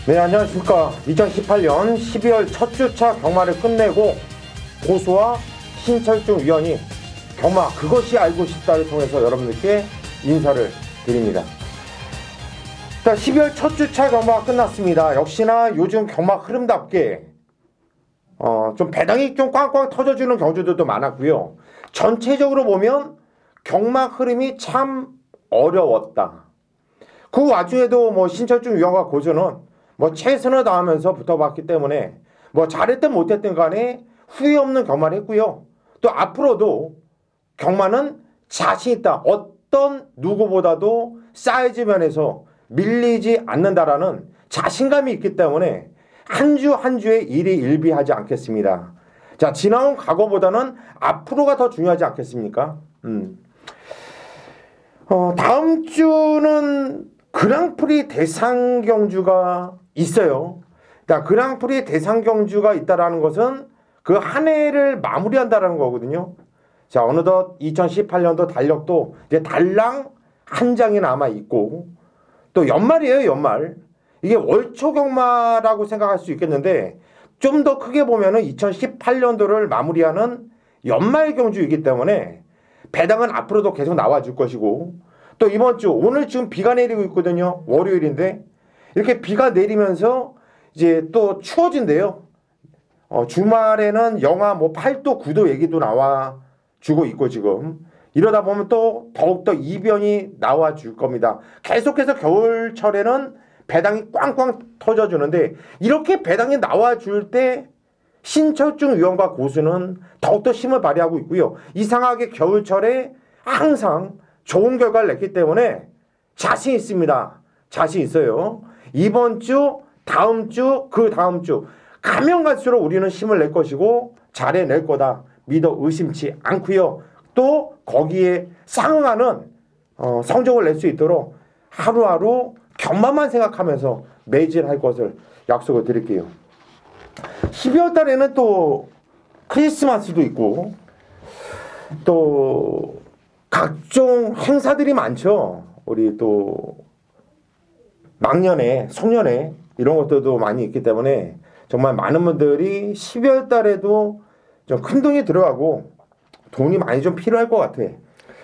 네, 안녕하십니까. 2018년 12월 첫 주차 경마를 끝내고 고수와 신철중 위원이 경마 그것이 알고 싶다를 통해서 여러분들께 인사를 드립니다. 자, 12월 첫 주차 경마가 끝났습니다. 역시나 요즘 경마 흐름답게 좀 배당이 좀 꽝꽝 터져주는 경주들도 많았고요. 전체적으로 보면 경마 흐름이 참 어려웠다. 그 와중에도 뭐 신철중 위원과 고수는 뭐 최선을 다하면서 붙어봤기 때문에 뭐 잘했든 못했든 간에 후회 없는 경마를 했고요. 또 앞으로도 경마는 자신 있다. 어떤 누구보다도 사이즈 면에서 밀리지 않는다라는 자신감이 있기 때문에 한 주 한 주의 일이 일비하지 않겠습니다. 자, 지나온 과거보다는 앞으로가 더 중요하지 않겠습니까? 다음 주는 그랑프리 대상 경주가 있어요. 그랑프리 대상 경주가 있다라는 것은 그 한 해를 마무리한다라는 거거든요. 자, 어느덧 2018년도 달력도 이제 달랑 한 장이 남아 있고 또 연말이에요, 연말. 이게 월초 경마라고 생각할 수 있겠는데 좀 더 크게 보면은 2018년도를 마무리하는 연말 경주이기 때문에 배당은 앞으로도 계속 나와줄 것이고 또 이번 주 오늘 지금 비가 내리고 있거든요. 월요일인데 이렇게 비가 내리면서 이제 또 추워진대요. 주말에는 영하 뭐 8도 9도 얘기도 나와주고 있고 지금 이러다 보면 또 더욱더 이변이 나와줄 겁니다. 계속해서 겨울철에는 배당이 꽝꽝 터져주는데 이렇게 배당이 나와줄 때 신철중 위원과 고수는 더욱더 힘을 발휘하고 있고요. 이상하게 겨울철에 항상 좋은 결과를 냈기 때문에 자신 있습니다. 자신 있어요. 이번 주, 다음 주, 그 다음 주 가면 갈수록 우리는 힘을 낼 것이고 잘해낼 거다. 믿어 의심치 않고요. 또 거기에 상응하는 성적을 낼 수 있도록 하루하루 경마만 생각하면서 매진할 것을 약속을 드릴게요. 12월 달에는 또 크리스마스도 있고 또 각종 행사들이 많죠. 우리 또 막년에, 송년회 이런 것들도 많이 있기 때문에 정말 많은 분들이 12월 달에도 좀 큰 돈이 들어가고 돈이 많이 좀 필요할 것 같아.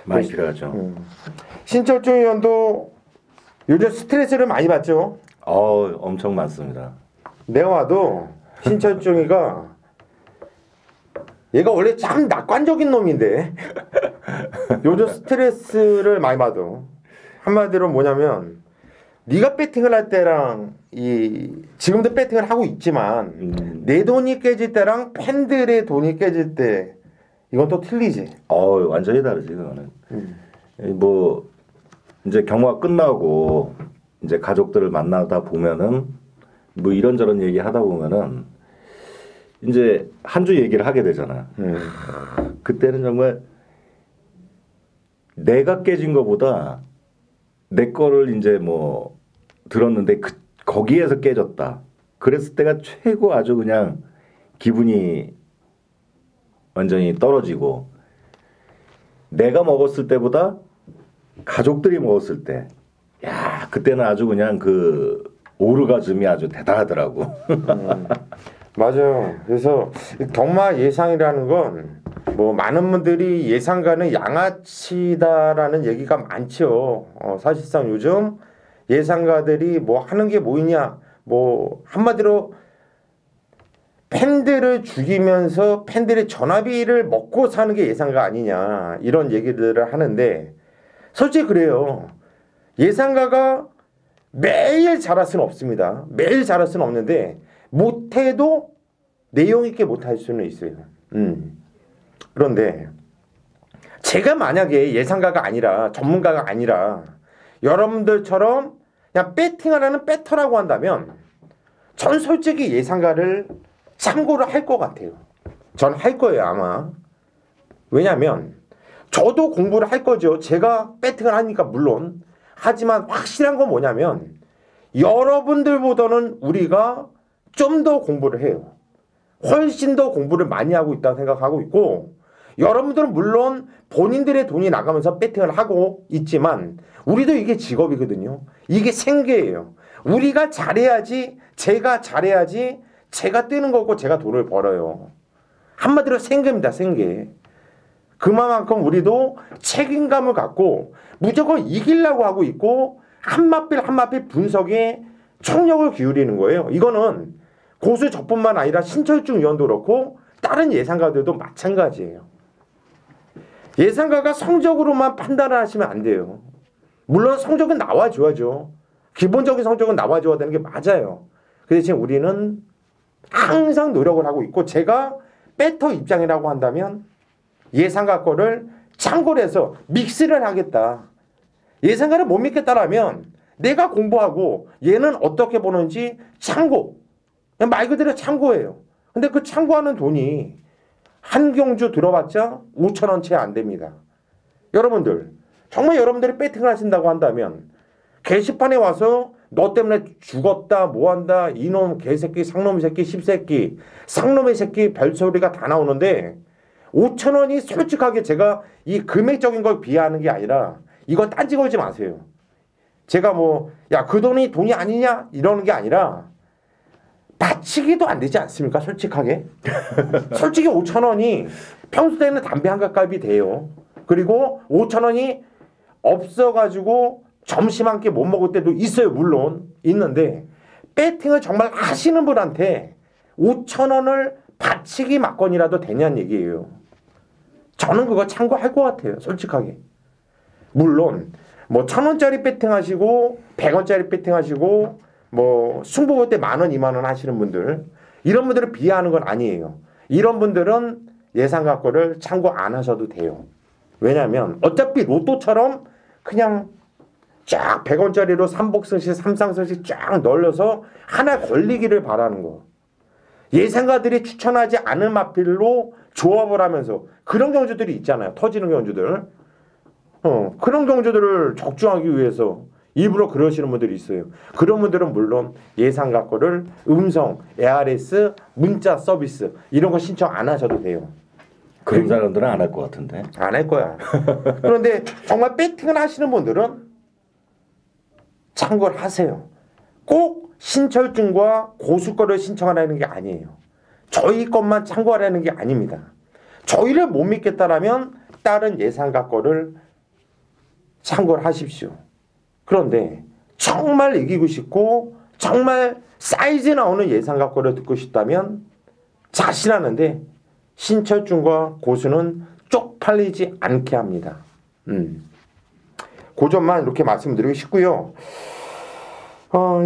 많이 필요하죠. 신철중 의원도 요즘 스트레스를 많이 받죠. 엄청 많습니다. 내가 와도 신철중이가 얘가 원래 참 낙관적인 놈인데 요즘 스트레스를 많이 받아. 한마디로 뭐냐면 네가 배팅을 할 때랑 지금도 배팅을 하고 있지만 내 돈이 깨질 때랑 팬들의 돈이 깨질 때 이건 또 틀리지. 완전히 다르지 그거는. 뭐 이제 경마가 끝나고 이제 가족들을 만나다 보면은 뭐 이런저런 얘기 하다 보면은 이제 한 주 얘기를 하게 되잖아. 그때는 정말 내가 깨진 거보다 내 거를 이제 뭐 들었는데 거기에서 깨졌다. 그랬을 때가 최고 아주 그냥 기분이 완전히 떨어지고 내가 먹었을 때보다 가족들이 먹었을 때 그때는 아주 그냥 그 오르가즘이 아주 대단하더라고. 맞아요. 그래서 경마 예상이라는 건 뭐 많은 분들이 예상가는 양아치다라는 얘기가 많죠. 사실상 요즘 예상가들이 뭐 하는 게 뭐냐, 뭐 한마디로 팬들을 죽이면서 팬들의 전화비를 먹고 사는 게 예상가 아니냐 이런 얘기들을 하는데 솔직히 그래요. 예상가가 매일 잘할 수는 없습니다. 매일 잘할 수는 없는데 못해도 내용 있게 못할 수는 있어요. 그런데 제가 만약에 예상가가 아니라 전문가가 아니라 여러분들처럼 그냥 배팅을 하는 배터라고 한다면 전 솔직히 예상가를 참고를 할 것 같아요. 전 할 거예요 아마. 왜냐하면 저도 공부를 할 거죠. 제가 배팅을 하니까 물론. 하지만 확실한 건 뭐냐면 여러분들보다는 우리가 좀 더 공부를 해요. 훨씬 더 공부를 많이 하고 있다고 생각하고 있고 여러분들은 물론 본인들의 돈이 나가면서 배팅을 하고 있지만 우리도 이게 직업이거든요. 이게 생계예요. 우리가 잘해야지, 제가 잘해야지 제가 뜨는 거고 제가 돈을 벌어요. 한마디로 생계입니다. 생계. 그만큼 우리도 책임감을 갖고 무조건 이기려고 하고 있고 한마필 한마필 분석에 총력을 기울이는 거예요. 이거는 고수 저뿐만 아니라 신철중 위원도 그렇고 다른 예상가들도 마찬가지예요. 예상가가 성적으로만 판단을 하시면 안 돼요. 물론 성적은 나와줘야죠. 기본적인 성적은 나와줘야 되는 게 맞아요. 그 대신 우리는 항상 노력을 하고 있고, 제가 배터 입장이라고 한다면 예상가 거를 참고를 해서 믹스를 하겠다. 예상가를 못 믿겠다라면 내가 공부하고 얘는 어떻게 보는지 참고, 그냥 말 그대로 참고예요. 근데 그 참고하는 돈이 한 경주 들어봤자 5,000원 채 안 됩니다. 여러분들, 정말 여러분들이 배팅을 하신다고 한다면 게시판에 와서 너 때문에 죽었다, 뭐한다, 이놈, 개새끼, 상놈 새끼, 십새끼, 상놈의 새끼 별소리가 다 나오는데 5,000원이 솔직하게 제가 이 금액적인 걸 비하하는 게 아니라 이거 딴지 걸지 마세요. 제가 뭐, 야, 그 돈이 돈이 아니냐? 이러는 게 아니라 받치기도 안 되지 않습니까? 솔직하게. 솔직히 5,000원이 평소 때는 담배 한 갑값이 돼요. 그리고 5,000원이 없어가지고 점심 한 끼 못 먹을 때도 있어요. 물론 있는데 배팅을 정말 하시는 분한테 5,000원을 받치기 막건이라도 되냐는 얘기예요. 저는 그거 참고할 것 같아요. 솔직하게. 물론 뭐 1,000원짜리 배팅 하시고 100원짜리 배팅 하시고 뭐 승부 볼 때 10,000원, 20,000원 하시는 분들, 이런 분들을 비하하는 건 아니에요. 이런 분들은 예상가 거를 참고 안 하셔도 돼요. 왜냐하면 어차피 로또처럼 그냥 쫙 100원짜리로 삼복승시, 삼상승시 쫙 널려서 하나 걸리기를 바라는 거. 예상가들이 추천하지 않은 마필로 조합을 하면서 그런 경주들이 있잖아요. 터지는 경주들. 그런 경주들을 적중하기 위해서 일부러 그러시는 분들이 있어요. 그런 분들은 물론 예상가 거를 음성, ARS, 문자 서비스 이런 거 신청 안 하셔도 돼요. 그런 사람들은 안 할 것 같은데. 안 할 거야. 그런데 정말 배팅을 하시는 분들은 참고를 하세요. 꼭 신철중과 고수 거를 신청하라는 게 아니에요. 저희 것만 참고하라는 게 아닙니다. 저희를 못 믿겠다라면 다른 예상가 거를 참고를 하십시오. 그런데 정말 이기고 싶고 정말 사이즈 나오는 예상가 거를 듣고 싶다면 자신하는데 신철중과 고수는 쪽팔리지 않게 합니다. 그 점만 이렇게 말씀드리고 싶고요.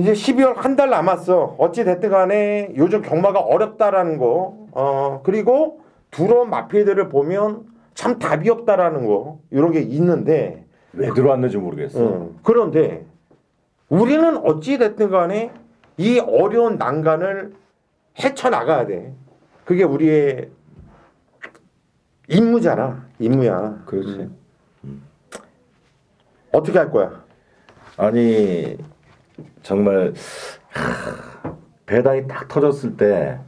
이제 12월 한 달 남았어. 어찌 됐든 간에 요즘 경마가 어렵다라는 거, 그리고 들어온 마필들을 보면 참 답이 없다라는 거, 이런 게 있는데 왜 들어왔는지 모르겠어. 그런데 우리는 어찌 됐든 간에 이 어려운 난간을 헤쳐나가야 돼. 그게 우리의 임무잖아. 임무야. 그렇지. 어떻게 할 거야? 아니 정말 배당이 딱 터졌을 때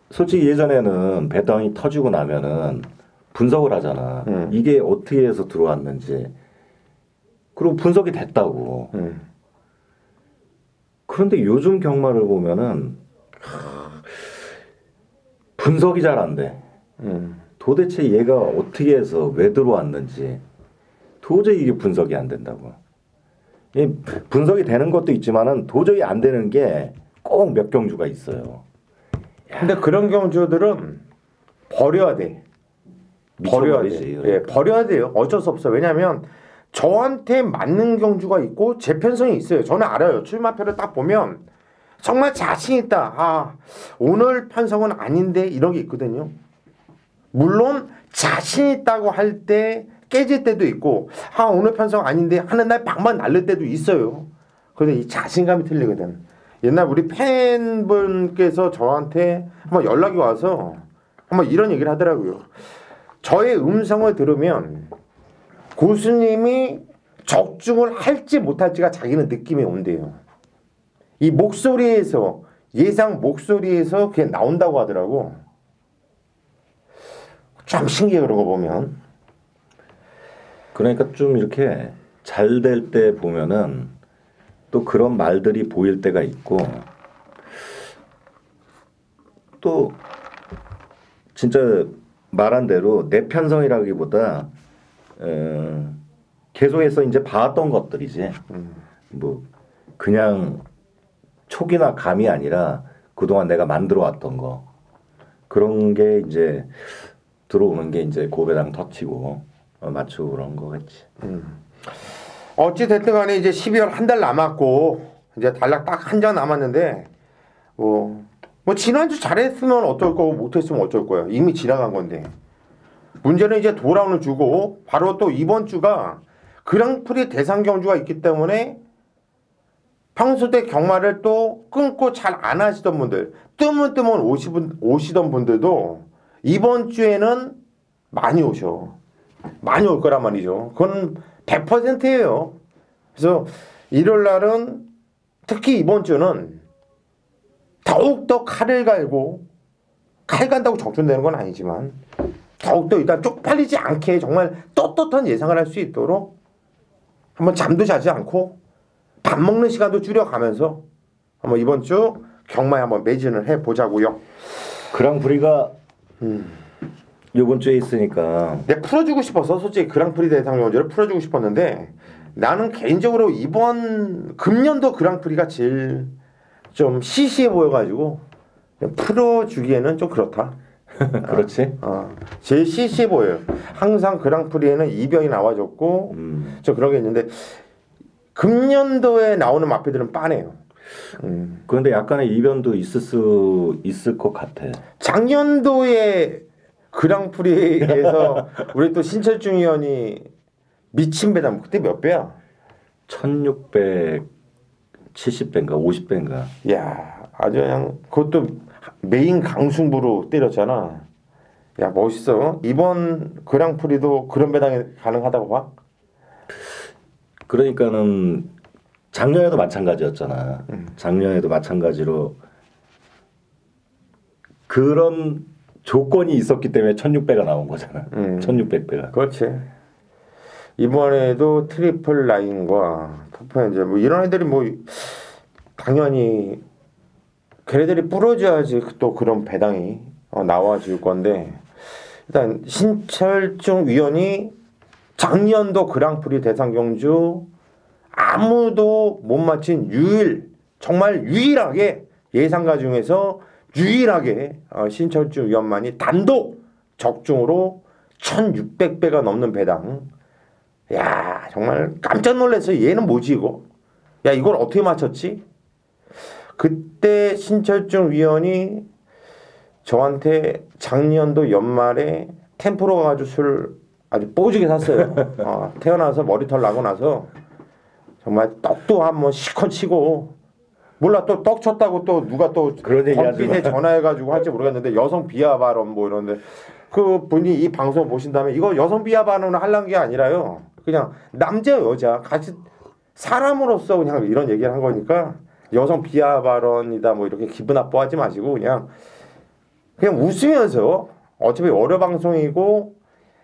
솔직히 예전에는 배당이 터지고 나면은 분석을 하잖아. 이게 어떻게 해서 들어왔는지. 그리고 분석이 됐다고. 그런데 요즘 경마를 보면은 분석이 잘 안 돼. 도대체 얘가 어떻게 해서 왜 들어왔는지 도저히 이게 분석이 안 된다고. 분석이 되는 것도 있지만은 도저히 안 되는 게 꼭 몇 경주가 있어요. 근데 그런 경주들은 버려야 돼. 버려야 돼. 예, 버려야 돼요. 어쩔 수 없어. 왜냐하면 저한테 맞는 경주가 있고 제 편성이 있어요. 저는 알아요. 출마표를 딱 보면 정말 자신 있다. 아, 오늘 편성은 아닌데 이런 게 있거든요. 물론 자신 있다고 할 때 깨질 때도 있고, 아, 오늘 편성 아닌데 하는 날 방만 날릴 때도 있어요. 그런데 이 자신감이 틀리거든. 옛날 우리 팬분께서 저한테 한번 연락이 와서 한번 이런 얘기를 하더라고요. 저의 음성을 들으면 고수님이 적중을 할지 못할지가 자기는 느낌이 온대요. 이 목소리에서, 예상 목소리에서 그게 나온다고 하더라고. 참 신기해. 그런 거 보면. 그러니까 좀 이렇게 잘 될 때 보면은 또 그런 말들이 보일 때가 있고 또 진짜 말한 대로 내 편성이라기보다 계속해서 이제 봐왔던 것들이지. 뭐 그냥 촉이나 감이 아니라 그동안 내가 만들어 왔던 거 그런 게 이제 들어오는 게 이제 고배당 터치고 맞추고 그런 거겠지. 어찌 됐든 간에 이제 12월 한 달 남았고 이제 단락 딱 한 장 남았는데 뭐 지난주 잘했으면 어떨 거고 못했으면 어쩔 거야. 이미 지나간 건데 문제는 이제 돌아오는 주고 바로 또 이번 주가 그랑프리 대상 경주가 있기 때문에 평소 때 경마를 또 끊고 잘 안 하시던 분들 뜨문뜨문 오시던 분들도 이번 주에는 많이 오셔. 많이 올 거란 말이죠. 그건 100%예요. 그래서 일요일 날은 특히 이번 주는 더욱더 칼을 갈고 칼 간다고 적중되는 건 아니지만 더욱더 일단 쪽팔리지 않게 정말 떳떳한 예상을 할 수 있도록 한번 잠도 자지 않고 밥 먹는 시간도 줄여가면서 한번 이번 주 경마에 한번 매진을 해보자고요. 그랑프리가 이번 주에 있으니까 내가 풀어주고 싶어서 솔직히 그랑프리 대상 경주를 풀어주고 싶었는데 나는 개인적으로 이번 금년도 그랑프리가 제일 좀 시시해 보여가지고 풀어주기에는 좀 그렇다. 그렇지. 제일 시시해 보여요. 항상 그랑프리에는 이변이 나와줬고 좀 그런 게 있는데 금년도에 나오는 마패들은 빠네요. 그런데 약간의 이변도 있을 것 같아. 작년도에 그랑프리에서 우리 또 신철중 의원이 미친 배당 그때 몇 배야? 1670배인가 50배인가. 야 아주 그냥 그것도 메인 강승부로 때렸잖아. 야 멋있어. 이번 그랑프리도 그런 배당이 가능하다고 봐? 그러니까는 작년에도 마찬가지였잖아. 작년에도 마찬가지로 그런 조건이 있었기 때문에 1600배가 나온 거잖아. 1600배가. 그렇지. 이번에도 트리플 라인과 터프엔젤 뭐 이런 애들이 뭐 당연히 걔네들이 부러져야지 또 그런 배당이 나와줄 건데 일단 신철중 위원이 작년도 그랑프리 대상 경주 아무도 못 맞힌 정말 유일하게 예상가 중에서 유일하게 신철중 위원만이 단독 적중으로 1600배가 넘는 배당. 야 정말 깜짝 놀랐어요. 얘는 뭐지 이거? 야 이걸 어떻게 맞췄지? 그때 신철중 위원이 저한테 작년도 연말에 템프로 가가지고 술 아주 뽀지게 샀어요. 태어나서 머리털 나고 나서 정말 떡도 한번 시컷 치고 몰라 또 떡 쳤다고 또 누가 또 그런 얘기 하지 마. 권빛에 전화해가지고 할지 모르겠는데 여성 비하 발언 뭐 이런데 그 분이 이 방송 보신다면 이거 여성 비하 발언을 하려는 게 아니라요. 그냥 남자 여자 같이 사람으로서 그냥 이런 얘기를 한 거니까 여성 비하 발언이다 뭐 이렇게 기분 나빠하지 마시고 그냥 웃으면서 어차피 월요 방송이고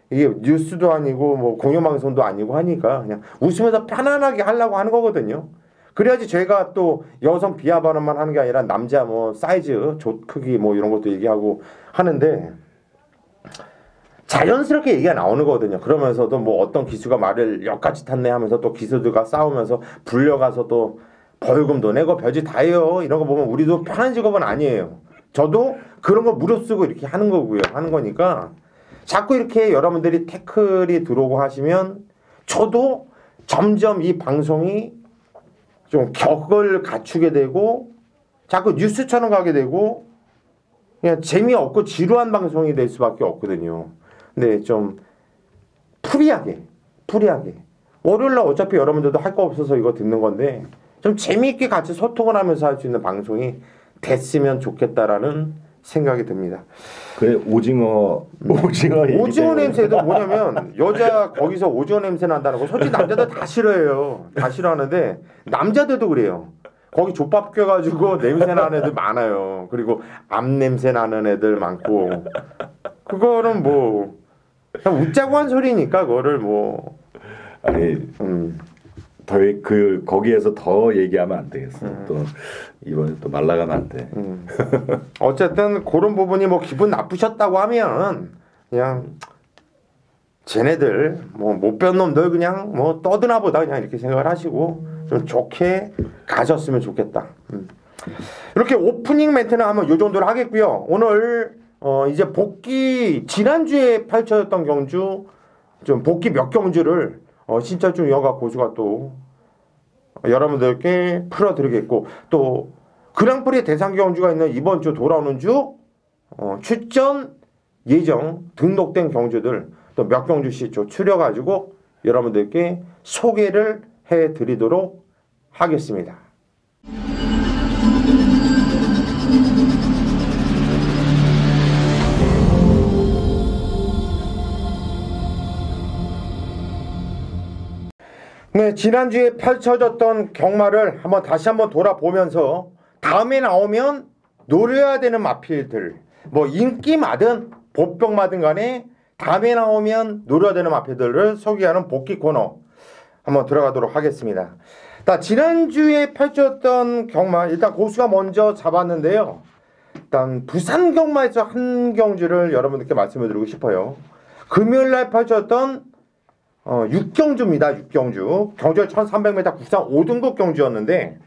이게 뉴스도 아니고 뭐 공영 방송도 아니고 하니까 그냥 웃으면서 편안하게 하려고 하는 거거든요. 그래야지 저희가 또 여성 비하 발언만 하는 게 아니라 남자 뭐 사이즈, 조 크기 뭐 이런 것도 얘기하고 하는데 자연스럽게 얘기가 나오는 거거든요. 그러면서도 뭐 어떤 기수가 말을 역같이 탔네 하면서 또 기수들과 싸우면서 불려가서 또 벌금도 내고 별짓 다 해요. 이런 거 보면 우리도 편한 직업은 아니에요. 저도 그런 거 무릅쓰고 이렇게 하는 거고요. 하는 거니까 자꾸 이렇게 여러분들이 태클이 들어오고 하시면 저도 점점 이 방송이 좀 격을 갖추게 되고 자꾸 뉴스처럼 가게 되고 그냥 재미없고 지루한 방송이 될 수밖에 없거든요. 근데 좀 프리하게 월요일날 어차피 여러분들도 할 거 없어서 이거 듣는 건데 좀 재미있게 같이 소통을 하면서 할 수 있는 방송이 됐으면 좋겠다라는 생각이 듭니다. 그래 오징어 냄새도 뭐냐면 여자 거기서 오징어 냄새 난다는 거 솔직히 남자들 다 싫어해요. 다 싫어하는데 남자들도 그래요. 거기 족밥 껴가지고 냄새 나는 애들 많아요. 그리고 앞 냄새 나는 애들 많고 그거는 뭐 그냥 웃자고 한 소리니까 그거를 뭐 아니 거기에서 더 얘기하면 안 되겠어. 또 이번에 또 말라가면 안 돼. 어쨌든 그런 부분이 뭐 기분 나쁘셨다고 하면 그냥 쟤네들 뭐 못 뺀 놈들 그냥 뭐 떠드나 보다 그냥 이렇게 생각을 하시고 좀 좋게 가셨으면 좋겠다. 이렇게 오프닝 멘트는 한번 요 정도로 하겠고요. 오늘 이제 복귀 지난주에 펼쳐졌던 경주 좀 복귀 몇 경주를 신철중 위원과 고수가 또 여러분들께 풀어드리겠고 또 그랑프리 대상 경주가 있는 이번 주 돌아오는 주 출전 예정 등록된 경주들 또 몇 경주씩 좀 추려가지고 여러분들께 소개를 해드리도록 하겠습니다. 네, 지난주에 펼쳐졌던 경마를 다시 한번 돌아보면서 다음에 나오면 노려야 되는 마필들 뭐 인기마든 보병마든 간에 다음에 나오면 노려야 되는 마필들을 소개하는 복귀 코너 한번 들어가도록 하겠습니다. 지난주에 펼쳤던 경마 일단 고수가 먼저 잡았는데요. 일단 부산 경마에서 한 경주를 여러분들께 말씀을 드리고 싶어요. 금요일날 펼쳤던 6경주입니다. 6경주. 경주가 1300m 국산 5등급 경주였는데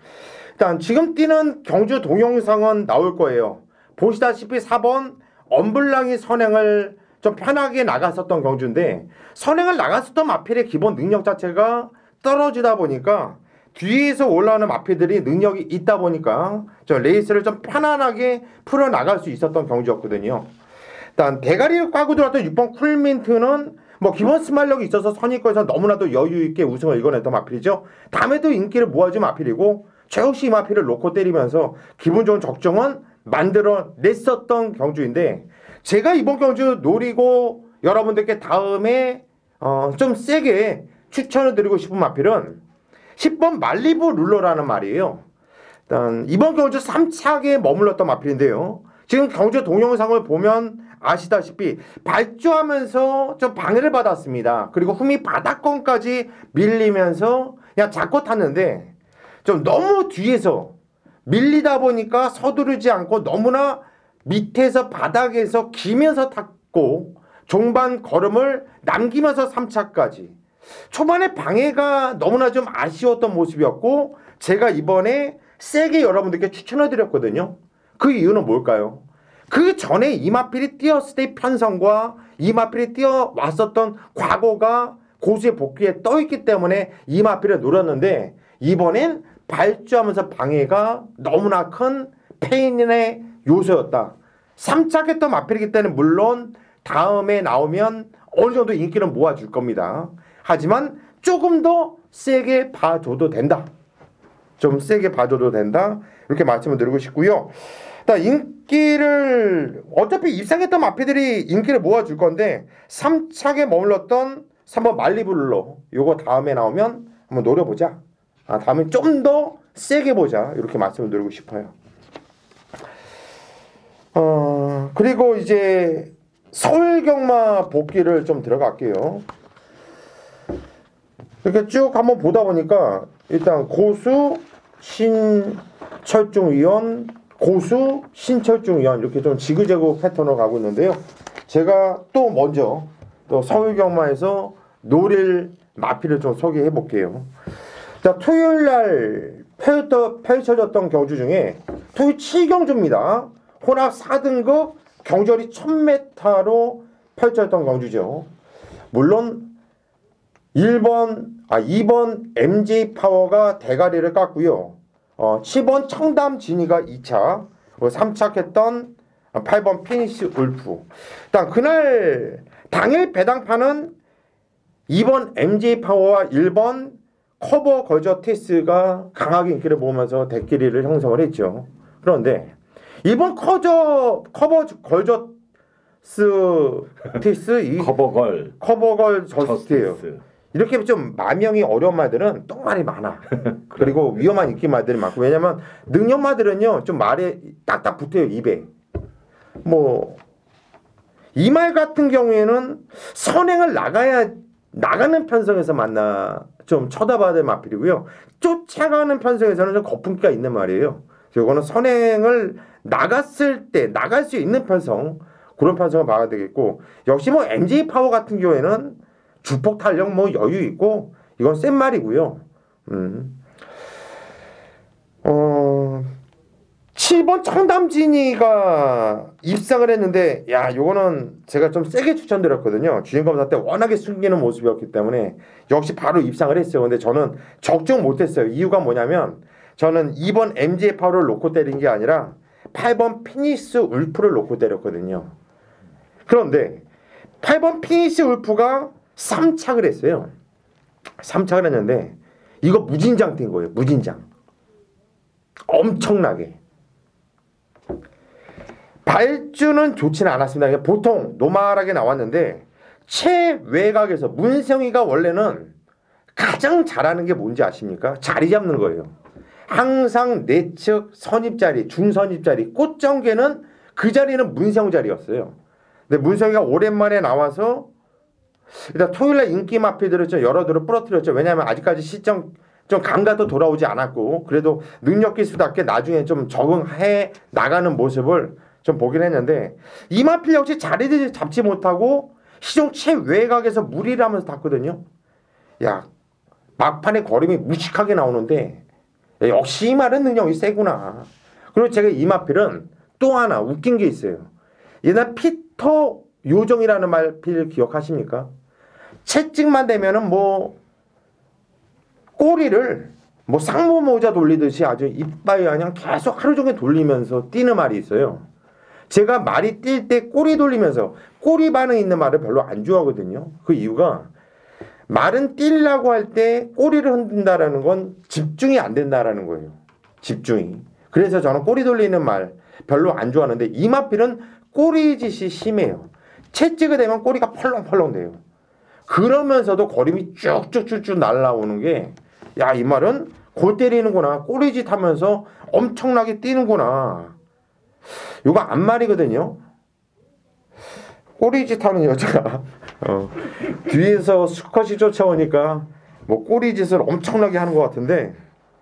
일단 지금 뛰는 경주 동영상은 나올 거예요. 보시다시피 4번 엄블랑이 선행을 좀 편하게 나갔었던 경주인데 선행을 나갔었던 마필의 기본 능력 자체가 떨어지다 보니까 뒤에서 올라오는 마필들이 능력이 있다 보니까 저 레이스를 좀 편안하게 풀어나갈 수 있었던 경주였거든요. 일단 대가리를 까고 들어왔던 6번 쿨민트는 뭐 기본 스마일력이 있어서 선입권에서 너무나도 여유있게 우승을 이겨냈던 마필이죠. 다음에도 인기를 모아준 마필이고 최혹시 이 마필을 놓고 때리면서 기분 좋은 적정은 만들어냈었던 경주인데 제가 이번 경주 노리고 여러분들께 다음에 좀 세게 추천을 드리고 싶은 마필은 10번 말리부 룰러라는 말이에요. 일단 이번 경주 3착에 머물렀던 마필인데요. 지금 경주 동영상을 보면 아시다시피 발주하면서 좀 방해를 받았습니다. 그리고 흠이 바닥권까지 밀리면서 그냥 잡고 탔는데 좀 너무 뒤에서 밀리다 보니까 서두르지 않고 너무나 밑에서 바닥에서 기면서 탔고 종반 걸음을 남기면서 3차까지 초반에 방해가 너무나 좀 아쉬웠던 모습이었고 제가 이번에 세게 여러분들께 추천해 드렸거든요. 그 이유는 뭘까요? 그 전에 이마필이 뛰었을 때의 편성과 이마필이 뛰어왔었던 과거가 고수의 복귀에 떠있기 때문에 이마필을 노렸는데 이번엔 발주하면서 방해가 너무나 큰 페인의 요소였다. 3착했던 마필이기 때문에 물론 다음에 나오면 어느 정도 인기는 모아줄 겁니다. 하지만 조금 더 세게 봐줘도 된다. 좀 세게 봐줘도 된다. 이렇게 말씀을 드리고 싶고요. 인기를 어차피 입상했던 마필들이 인기를 모아줄 건데 3착에 머물렀던 3번 말리블로 요거 다음에 나오면 한번 노려보자. 다음에 좀 더 세게 보자. 이렇게 말씀을 드리고 싶어요. 그리고 이제 서울경마 복귀를 좀 들어갈게요. 이렇게 쭉 한번 보다 보니까 일단 고수, 신철중위원, 고수, 신철중위원 이렇게 좀 지그재그 패턴으로 가고 있는데요. 제가 또 먼저 또 서울경마에서 노릴 마필을 좀 소개해 볼게요. 자, 토요일날 펼쳐졌던 경주 중에 토요일 7경주입니다. 혼합 4등급 경절이 1000m로 펼쳐졌던 경주죠. 물론 2번 MJ 파워가 대가리를 깠고요. 10번 청담 진이가 2차, 3착했던 8번 피니시 울프. 일단 당일 배당판은 2번 MJ 파워와 1번 커버 걸저 티스가 강하게 인기를 모으면서 대끼리를 형성을 했죠. 그런데 1번 커버 걸저 티스 커버걸 저스트예요. 이렇게 좀 만명이 어려운 말들은 똥말이 많아. 그리고 위험한 인기 말들이 많고 왜냐면 능력 말들은요 좀 말에 딱딱 붙어요 입에. 뭐 이 말 같은 경우에는 선행을 나가는 편성에서 만나 좀 쳐다봐야 될 마필이고요. 쫓아가는 편성에서는 좀 거품기가 있는 말이에요. 이거는 선행을 나갔을 때 나갈 수 있는 편성, 그런 편성을 봐야 되겠고, 역시 뭐 MJ 파워 같은 경우에는 주폭 탄력 뭐 여유 있고 이건 센 말이고요. 7번 청담진이가 입상을 했는데, 야, 요거는 제가 좀 세게 추천드렸거든요. 주행검사 때 워낙에 숨기는 모습이었기 때문에 역시 바로 입상을 했어요. 근데 저는 적중 못했어요. 이유가 뭐냐면 저는 2번 MJ 파워를 놓고 때린 게 아니라 8번 피니스 울프를 놓고 때렸거든요. 그런데 8번 피니스 울프가 3착을 했어요. 3착을 했는데 이거 무진장 뛴 거예요. 무진장. 엄청나게. 발주는 좋지는 않았습니다. 보통 노멀하게 나왔는데 최외곽에서 문성이가 원래는 가장 잘하는 게 뭔지 아십니까? 자리 잡는 거예요. 항상 내측 선입자리, 중선입자리, 꽃정계는 그 자리는 문성 자리였어요. 근데 문성이가 오랜만에 나와서 일단 토요일날 인기 마필들을 좀 여러들을 부러뜨렸죠. 왜냐하면 아직까지 시점 좀 감각도 돌아오지 않았고, 그래도 능력 기술답게 나중에 좀 적응해 나가는 모습을 좀 보긴 했는데, 이마필 역시 자리를 잡지 못하고 시종 최외곽에서 무리를 하면서 탔거든요. 야, 막판에 걸음이 무식하게 나오는데 역시 이 말은 능력이 세구나. 그리고 제가 이마필은 또 하나 웃긴 게 있어요. 옛날 피터 요정이라는 말필 기억하십니까? 채찍만 되면은 뭐 꼬리를 뭐 상모 모자 돌리듯이 아주 이빨이 그냥 계속 하루 종일 돌리면서 뛰는 말이 있어요. 제가 말이 뛸 때 꼬리 돌리면서 꼬리 반응 있는 말을 별로 안 좋아하거든요. 그 이유가 말은 뛰려고 할 때 꼬리를 흔든다라는 건 집중이 안 된다라는 거예요. 집중이. 그래서 저는 꼬리 돌리는 말 별로 안 좋아하는데, 이마필은 꼬리짓이 심해요. 채찍이 되면 꼬리가 펄렁펄렁 돼요. 그러면서도 걸음이 쭉쭉쭉쭉 날라오는 게, 야, 이 말은 골 때리는구나, 꼬리짓 하면서 엄청나게 뛰는구나. 이거 안말이거든요. 꼬리짓 하는 여자가 뒤에서 수컷이 쫓아오니까 뭐 꼬리짓을 엄청나게 하는 것 같은데,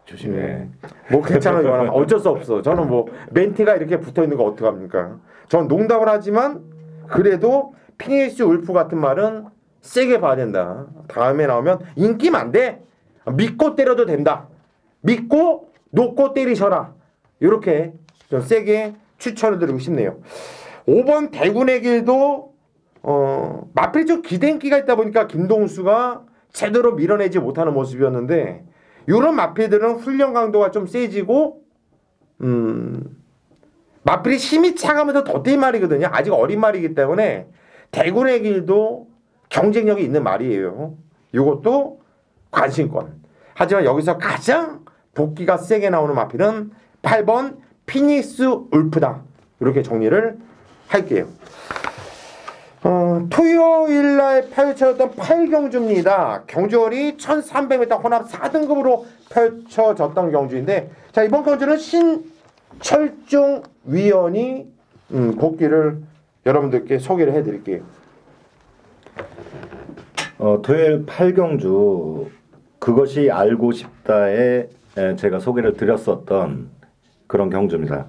조심해. 뭐 괜찮아요. 어쩔 수 없어. 저는 뭐 멘티가 이렇게 붙어 있는 거 어떡합니까? 전 농담을 하지만 그래도 피니시 울프 같은 말은 세게 봐야 된다. 다음에 나오면 인기면 안 돼. 믿고 때려도 된다. 믿고 놓고 때리셔라. 이렇게 좀 세게 추천을 드리고 싶네요. 5번 대군의 길도 마필 좀 기대인기가 있다 보니까 김동수가 제대로 밀어내지 못하는 모습이었는데, 이런 마필들은 훈련 강도가 좀 세지고 마필이 힘이 차가면서 더 뛴 말이거든요. 아직 어린 말이기 때문에 대군의 길도 경쟁력이 있는 말이에요. 이것도 관심권. 하지만 여기서 가장 복귀가 세게 나오는 마필은 8번 피니스 울프다. 이렇게 정리를 할게요. 토요일날 펼쳐졌던 8경주입니다. 경주월이 1300m 혼합 4등급으로 펼쳐졌던 경주인데, 자, 이번 경주는 신철중 위원이 복귀를 여러분들께 소개를 해드릴게요. 토요일 8경주 그것이 알고 싶다에 제가 소개를 드렸었던 그런 경주입니다.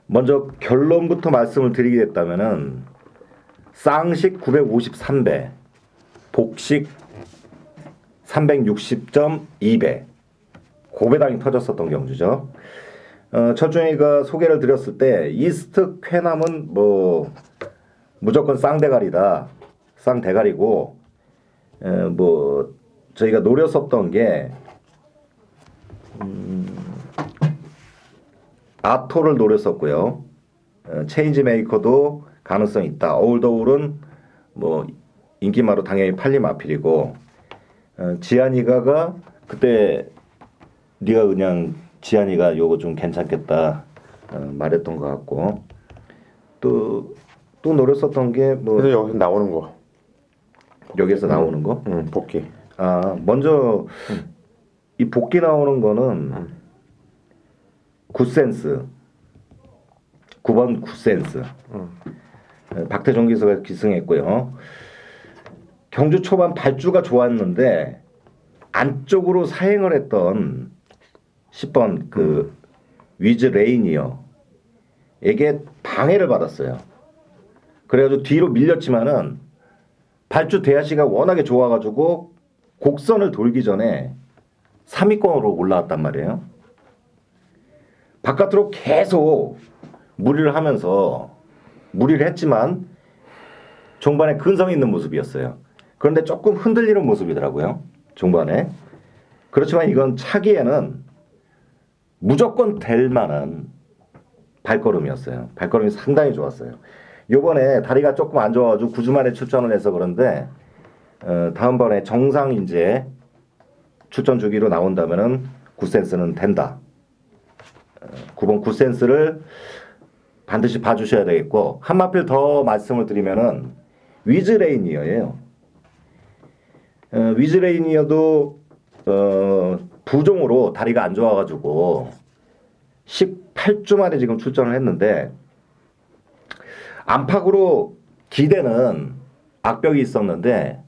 먼저 결론부터 말씀을 드리겠다면은 쌍식 953배, 복식 360.2배, 고배당이 터졌었던 경주죠. 철중이가 소개를 드렸을 때 이스트 쾌남은 뭐 무조건 쌍대가리다, 쌍대가리고, 뭐 저희가 노렸었던 게 아토를 노렸었고요. 체인지 메이커도 가능성 있다. 어울더울은 뭐 인기마로 당연히 팔림 아필이고, 지안이가가 그때 네가 그냥 지안이가 요거 좀 괜찮겠다 말했던 것 같고, 또 노렸었던 게 뭐 그래서 여기서 나오는 거. 여기서 나오는 거? 복귀. 먼저 이 복귀 나오는 거는 굿센스 9번 굿센스 박태종 기수가 기승했고요. 경주 초반 발주가 좋았는데 안쪽으로 사행을 했던 10번 그 위즈 레이니어 에게 방해를 받았어요. 그래가지고 뒤로 밀렸지만은 발주 대하시가 워낙에 좋아가지고 곡선을 돌기 전에 3위권으로 올라왔단 말이에요. 바깥으로 계속 무리를 하면서 무리를 했지만 종반에 근성이 있는 모습이었어요. 그런데 조금 흔들리는 모습이더라고요. 종반에. 그렇지만 이건 차기에는 무조건 될 만한 발걸음이었어요. 발걸음이 상당히 좋았어요. 요번에 다리가 조금 안 좋아가지고 9주 만에 출전을 해서 그런데 다음번에 정상 이제 출전 주기로 나온다면은 굿센스는 된다. 9번 굿센스를 반드시 봐주셔야 되겠고 한 마필 더 말씀을 드리면은 위즈레이니어예요. 위즈레이니어도 부종으로 다리가 안 좋아가지고 18주 만에 지금 출전을 했는데 안팎으로 기대는 악벽이 있었는데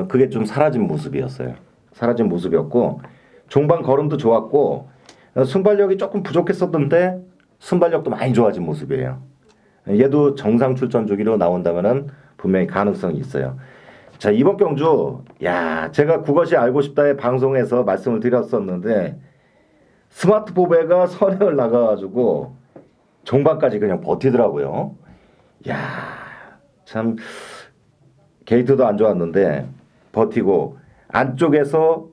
그게 좀 사라진 모습이었어요. 사라진 모습이었고 종반 걸음도 좋았고 순발력이 조금 부족했었던데 순발력도 많이 좋아진 모습이에요. 얘도 정상 출전 주기로 나온다면은 분명히 가능성이 있어요. 자, 이번 경주 야 제가 그것이 알고 싶다의 방송에서 말씀을 드렸었는데 스마트 보배가 선행을 나가가지고 종반까지 그냥 버티더라고요. 야, 참 게이트도 안 좋았는데 버티고 안쪽에서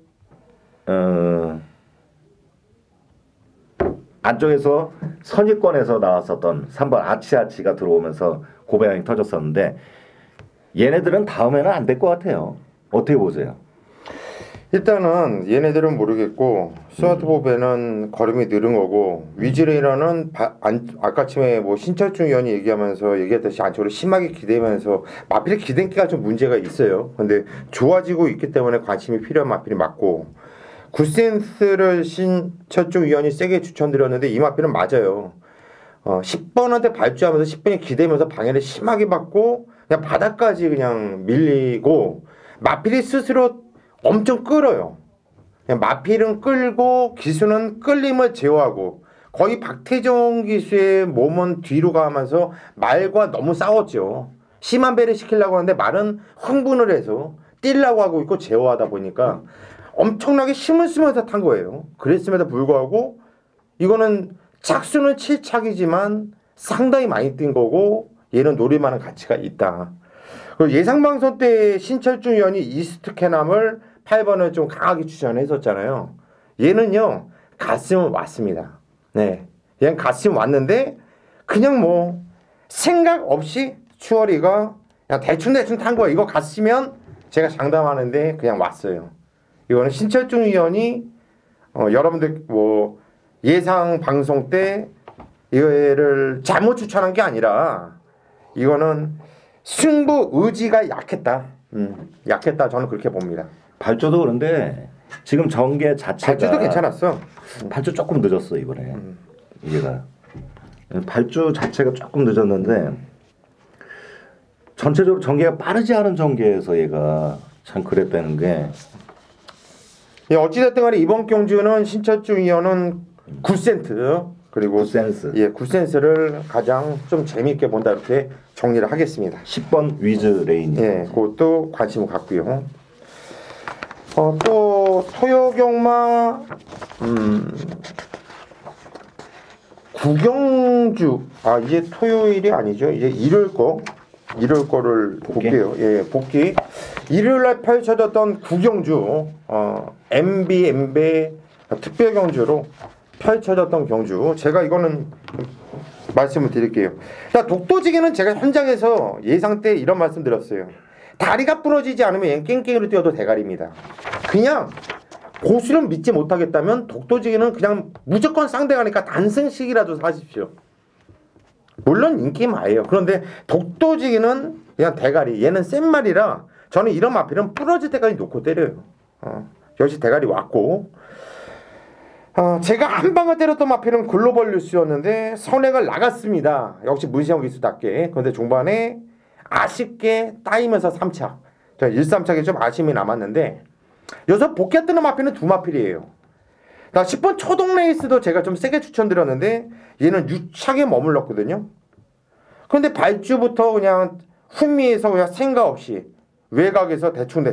선입권에서 나왔었던 3번 아치아치가 들어오면서 고배양이 터졌었는데 얘네들은 다음에는 안 될 것 같아요. 어떻게 보세요? 일단은 얘네들은 모르겠고 스마트 보배는 걸음이 느린 거고 위즈레이너는 아까 아침에 뭐 신철중 의원이 얘기했듯이 안쪽으로 심하게 기대면서 마필의 기대기가 좀 문제가 있어요. 근데 좋아지고 있기 때문에 관심이 필요한 마필이 맞고 굿센스를 신철중 의원이 세게 추천드렸는데 이 마필은 맞아요. 10번한테 발주하면서 10번이 기대면서 방해를 심하게 받고 그냥 바닥까지 그냥 밀리고 마필이 스스로 엄청 끌어요. 그냥 마필은 끌고 기수는 끌림을 제어하고 거의 박태정 기수의 몸은 뒤로 가면서 말과 너무 싸웠죠. 심한 배를 시키려고 하는데 말은 흥분을 해서 뛰려고 하고 있고 제어하다 보니까 엄청나게 힘을 쓰면서 탄 거예요. 그랬음에도 불구하고 이거는 착수는 7착이지만 상당히 많이 뛴 거고 얘는 노릴만한 가치가 있다. 그리고 예상방송 때 신철중 의원이 이스트 캐남을 8번을 좀 강하게 추천했었잖아요. 얘는요 갔으면 왔습니다. 네, 얘는 갔으면 왔는데 그냥 뭐 생각 없이 추월이가 그냥 대충 탄 거예요. 이거 갔으면 제가 장담하는데 그냥 왔어요. 이거는 신철중 의원이 여러분들 뭐 예상 방송 때 이거를 잘못 추천한 게 아니라 이거는 승부 의지가 약했다. 약했다. 저는 그렇게 봅니다. 발주도 그런데 지금 전개 자체가 발주도 괜찮았어. 발주 조금 늦었어 이번에. 얘가 발주 자체가 조금 늦었는데 전체적으로 전개가 빠르지 않은 전개에서 얘가 참 그랬다는 게 예, 어찌됐든 간에 이번 경주는 신철중 의원은 굿센트 그리고 굿센스. 예, 굿센스를 가장 좀 재미있게 본다 이렇게 정리를 하겠습니다. 10번 위즈 레인. 예, 그것도 관심을 갖고요. 또 토요경마 구경주 이제 토요일이 아니죠. 이제 일요일 거를 볼게요. 예, 복귀. 일요일 날 펼쳐졌던 구경주 MB 특별 경주로 펼쳐졌던 경주. 제가 이거는 말씀을 드릴게요. 자, 독도지기는 제가 현장에서 예상 때 이런 말씀 드렸어요. 다리가 부러지지 않으면 얘는 깽깽이로 뛰어도 대가리입니다. 그냥 고수를 믿지 못하겠다면 독도지기는 그냥 무조건 쌍대가니까 단승식이라도 사십시오. 물론 인기 많아요. 그런데 독도지기는 그냥 대가리. 얘는 센 말이라 저는 이런 마필은 부러질 때까지 놓고 때려요. 역시 대가리 왔고 제가 한 방을 때렸던 마필은 글로벌 뉴스였는데 선행을 나갔습니다. 역시 문시영 기수답게. 그런데 종반에 아쉽게 따이면서 3차. 자, 1-3차기 좀 아쉬움이 남았는데 여기서 복귀가 뜨는 마필은 두 마필이에요. 자, 10번 초동 레이스도 제가 좀 세게 추천드렸는데 얘는 6차기에 머물렀거든요. 그런데 발주부터 그냥 흥미에서 그냥 생각 없이 외곽에서 대충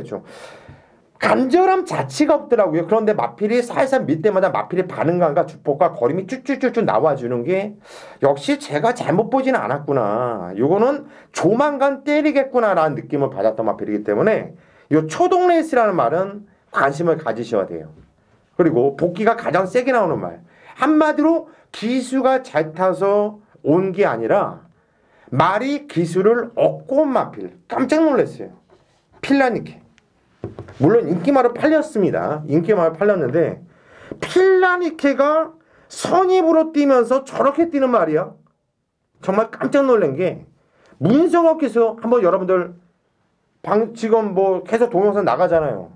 간절함 자체가 없더라고요. 그런데 마필이 살살 밀 때마다 마필의 반응감과 주폭과 거림이 쭉쭉쭉쭉 나와주는 게 역시 제가 잘못 보지는 않았구나. 요거는 조만간 때리겠구나라는 느낌을 받았던 마필이기 때문에 요 초동 레이스라는 말은 관심을 가지셔야 돼요. 그리고 복귀가 가장 세게 나오는 말. 한마디로 기수가 잘 타서 온 게 아니라 말이 기술을 얻고 온 마필. 깜짝 놀랐어요. 필라니케. 물론 인기말로 팔렸습니다. 인기말로 팔렸는데 필라니케가 선입으로 뛰면서 저렇게 뛰는 말이야. 정말 깜짝 놀란 게 문성욱 기수 한번 여러분들 지금 뭐 계속 동영상 나가잖아요.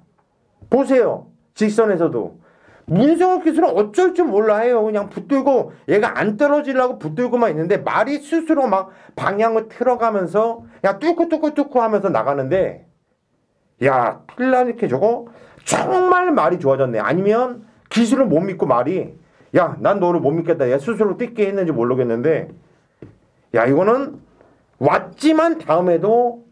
보세요. 직선에서도 문성욱 기수는 어쩔 줄 몰라 해요. 그냥 붙들고 얘가 안 떨어지려고 붙들고만 있는데 말이 스스로 막 방향을 틀어가면서 그냥 뚫고 하면서 나가는데 야, 필라니케 저거 정말 말이 좋아졌네. 아니면 기술을 못 믿고 말이 야, 난 너를 못 믿겠다. 얘 스스로 뛰게 했는지 모르겠는데 야, 이거는 왔지만 다음에도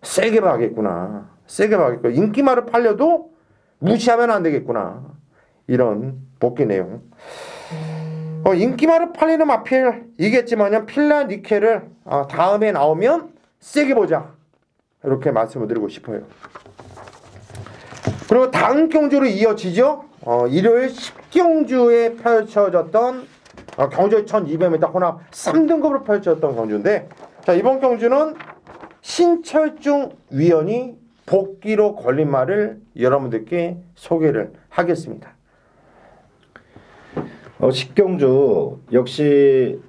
세게 봐야겠구나. 세게 봐야겠구나. 인기말을 팔려도 무시하면 안 되겠구나. 이런 복귀 내용. 인기말을 팔리는 마필이겠지만요. 필라니케를 다음에 나오면 세게 보자. 이렇게 말씀을 드리고 싶어요. 그리고 다음 경주로 이어지죠. 일요일 10경주에 펼쳐졌던 경주 1200m 혼합 3등급으로 펼쳐졌던 경주인데 자, 이번 경주는 신철중 위원이 복귀로 걸린 말을 여러분들께 소개를 하겠습니다. 10경주 역시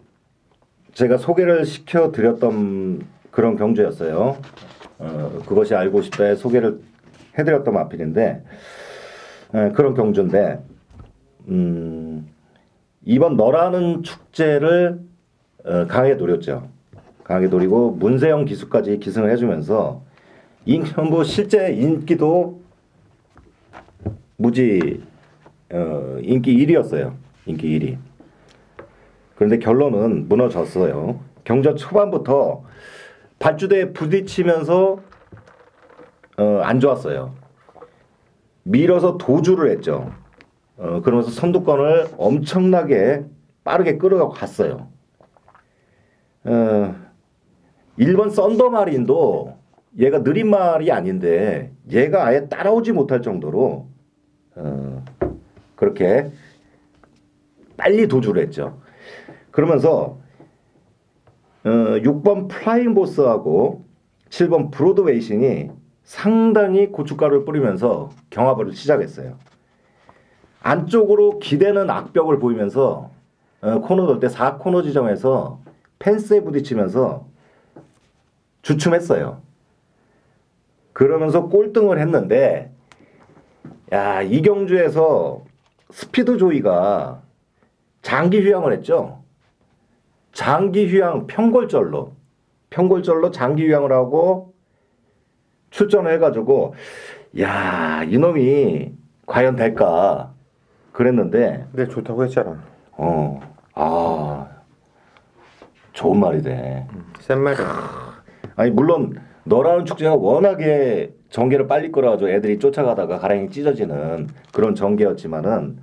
제가 소개를 시켜드렸던 그런 경주였어요. 그것이 알고 싶다에 소개를 해드렸던 마필인데 그런 경주인데 이번 너라는 축제를 강하게 노렸죠. 강하게 노리고 문세영 기수까지 기승을 해주면서 뭐 실제 인기도 무지 인기 1위였어요. 인기 1위. 그런데 결론은 무너졌어요. 경전 초반부터 발주대에 부딪히면서 안 좋았어요. 밀어서 도주를 했죠. 그러면서 선두권을 엄청나게 빠르게 끌어가고 갔어요. 1번 썬더마린도 얘가 느린 말이 아닌데 얘가 아예 따라오지 못할 정도로 그렇게 빨리 도주를 했죠. 그러면서 6번 플라잉 보스하고 7번 브로드웨이신이 상당히 고춧가루를 뿌리면서 경합을 시작했어요. 안쪽으로 기대는 악벽을 보이면서 코너 돌 때 4코너 지점에서 펜스에 부딪히면서 주춤했어요. 그러면서 꼴등을 했는데 야, 이 경주에서 스피드 조이가 장기 휴양을 했죠. 장기 휴양 평골절로 장기 휴양을 하고 출전을 해가지고 야, 이놈이 과연 될까 그랬는데 네, 좋다고 했잖아. 좋은 말이 돼. 센 말이야. 아니 물론 너라는 축제가 워낙에 전개를 빨리 끌어가지고 애들이 쫓아가다가 가랑이 찢어지는 그런 전개였지만은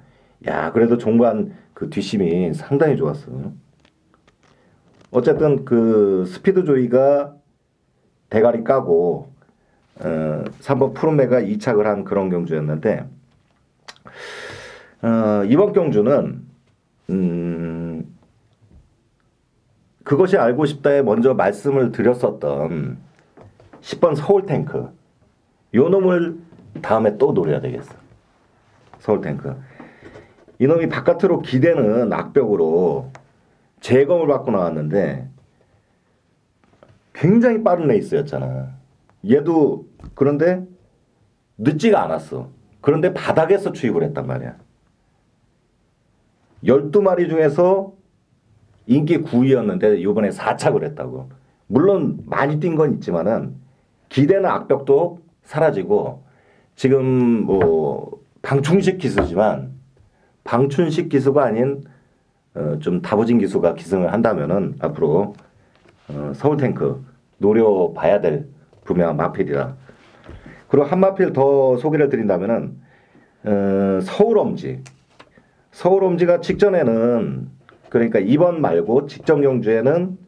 야, 그래도 종반 그 뒷심이 상당히 좋았어. 어쨌든 그 스피드 조이가 대가리 까고 3번 푸른매가 2착을 한 그런 경주였는데 이번 경주는 그것이 알고 싶다에 먼저 말씀을 드렸었던 10번 서울탱크 요 놈을 다음에 또 노려야 되겠어. 서울탱크 이놈이 바깥으로 기대는 악벽으로 재검을 받고 나왔는데 굉장히 빠른 레이스였잖아. 얘도 그런데 늦지가 않았어. 그런데 바닥에서 추입을 했단 말이야. 12마리 중에서 인기 9위였는데 이번에 4착을 했다고. 물론 많이 뛴 건 있지만은 기대는 악벽도 사라지고 지금 뭐 방충식 기수지만 방춘식 기수가 아닌 좀 다부진 기수가 기승을 한다면은 앞으로 서울탱크 노려봐야 될 분명한 마필이다. 그리고 한 마필 더 소개를 드린다면은 서울엄지가 직전에는 그러니까 이번 말고 직전 경주에는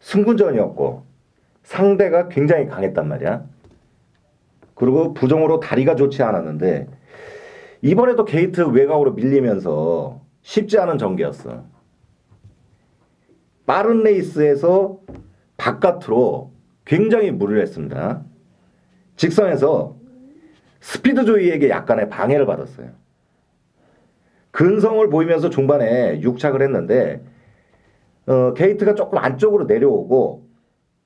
승군전이었고 상대가 굉장히 강했단 말이야. 그리고 부정으로 다리가 좋지 않았는데 이번에도 게이트 외곽으로 밀리면서 쉽지 않은 전개였어. 빠른 레이스에서 바깥으로 굉장히 무리를 했습니다. 직선에서 스피드 조이에게 약간의 방해를 받았어요. 근성을 보이면서 중반에 육착을 했는데 게이트가 조금 안쪽으로 내려오고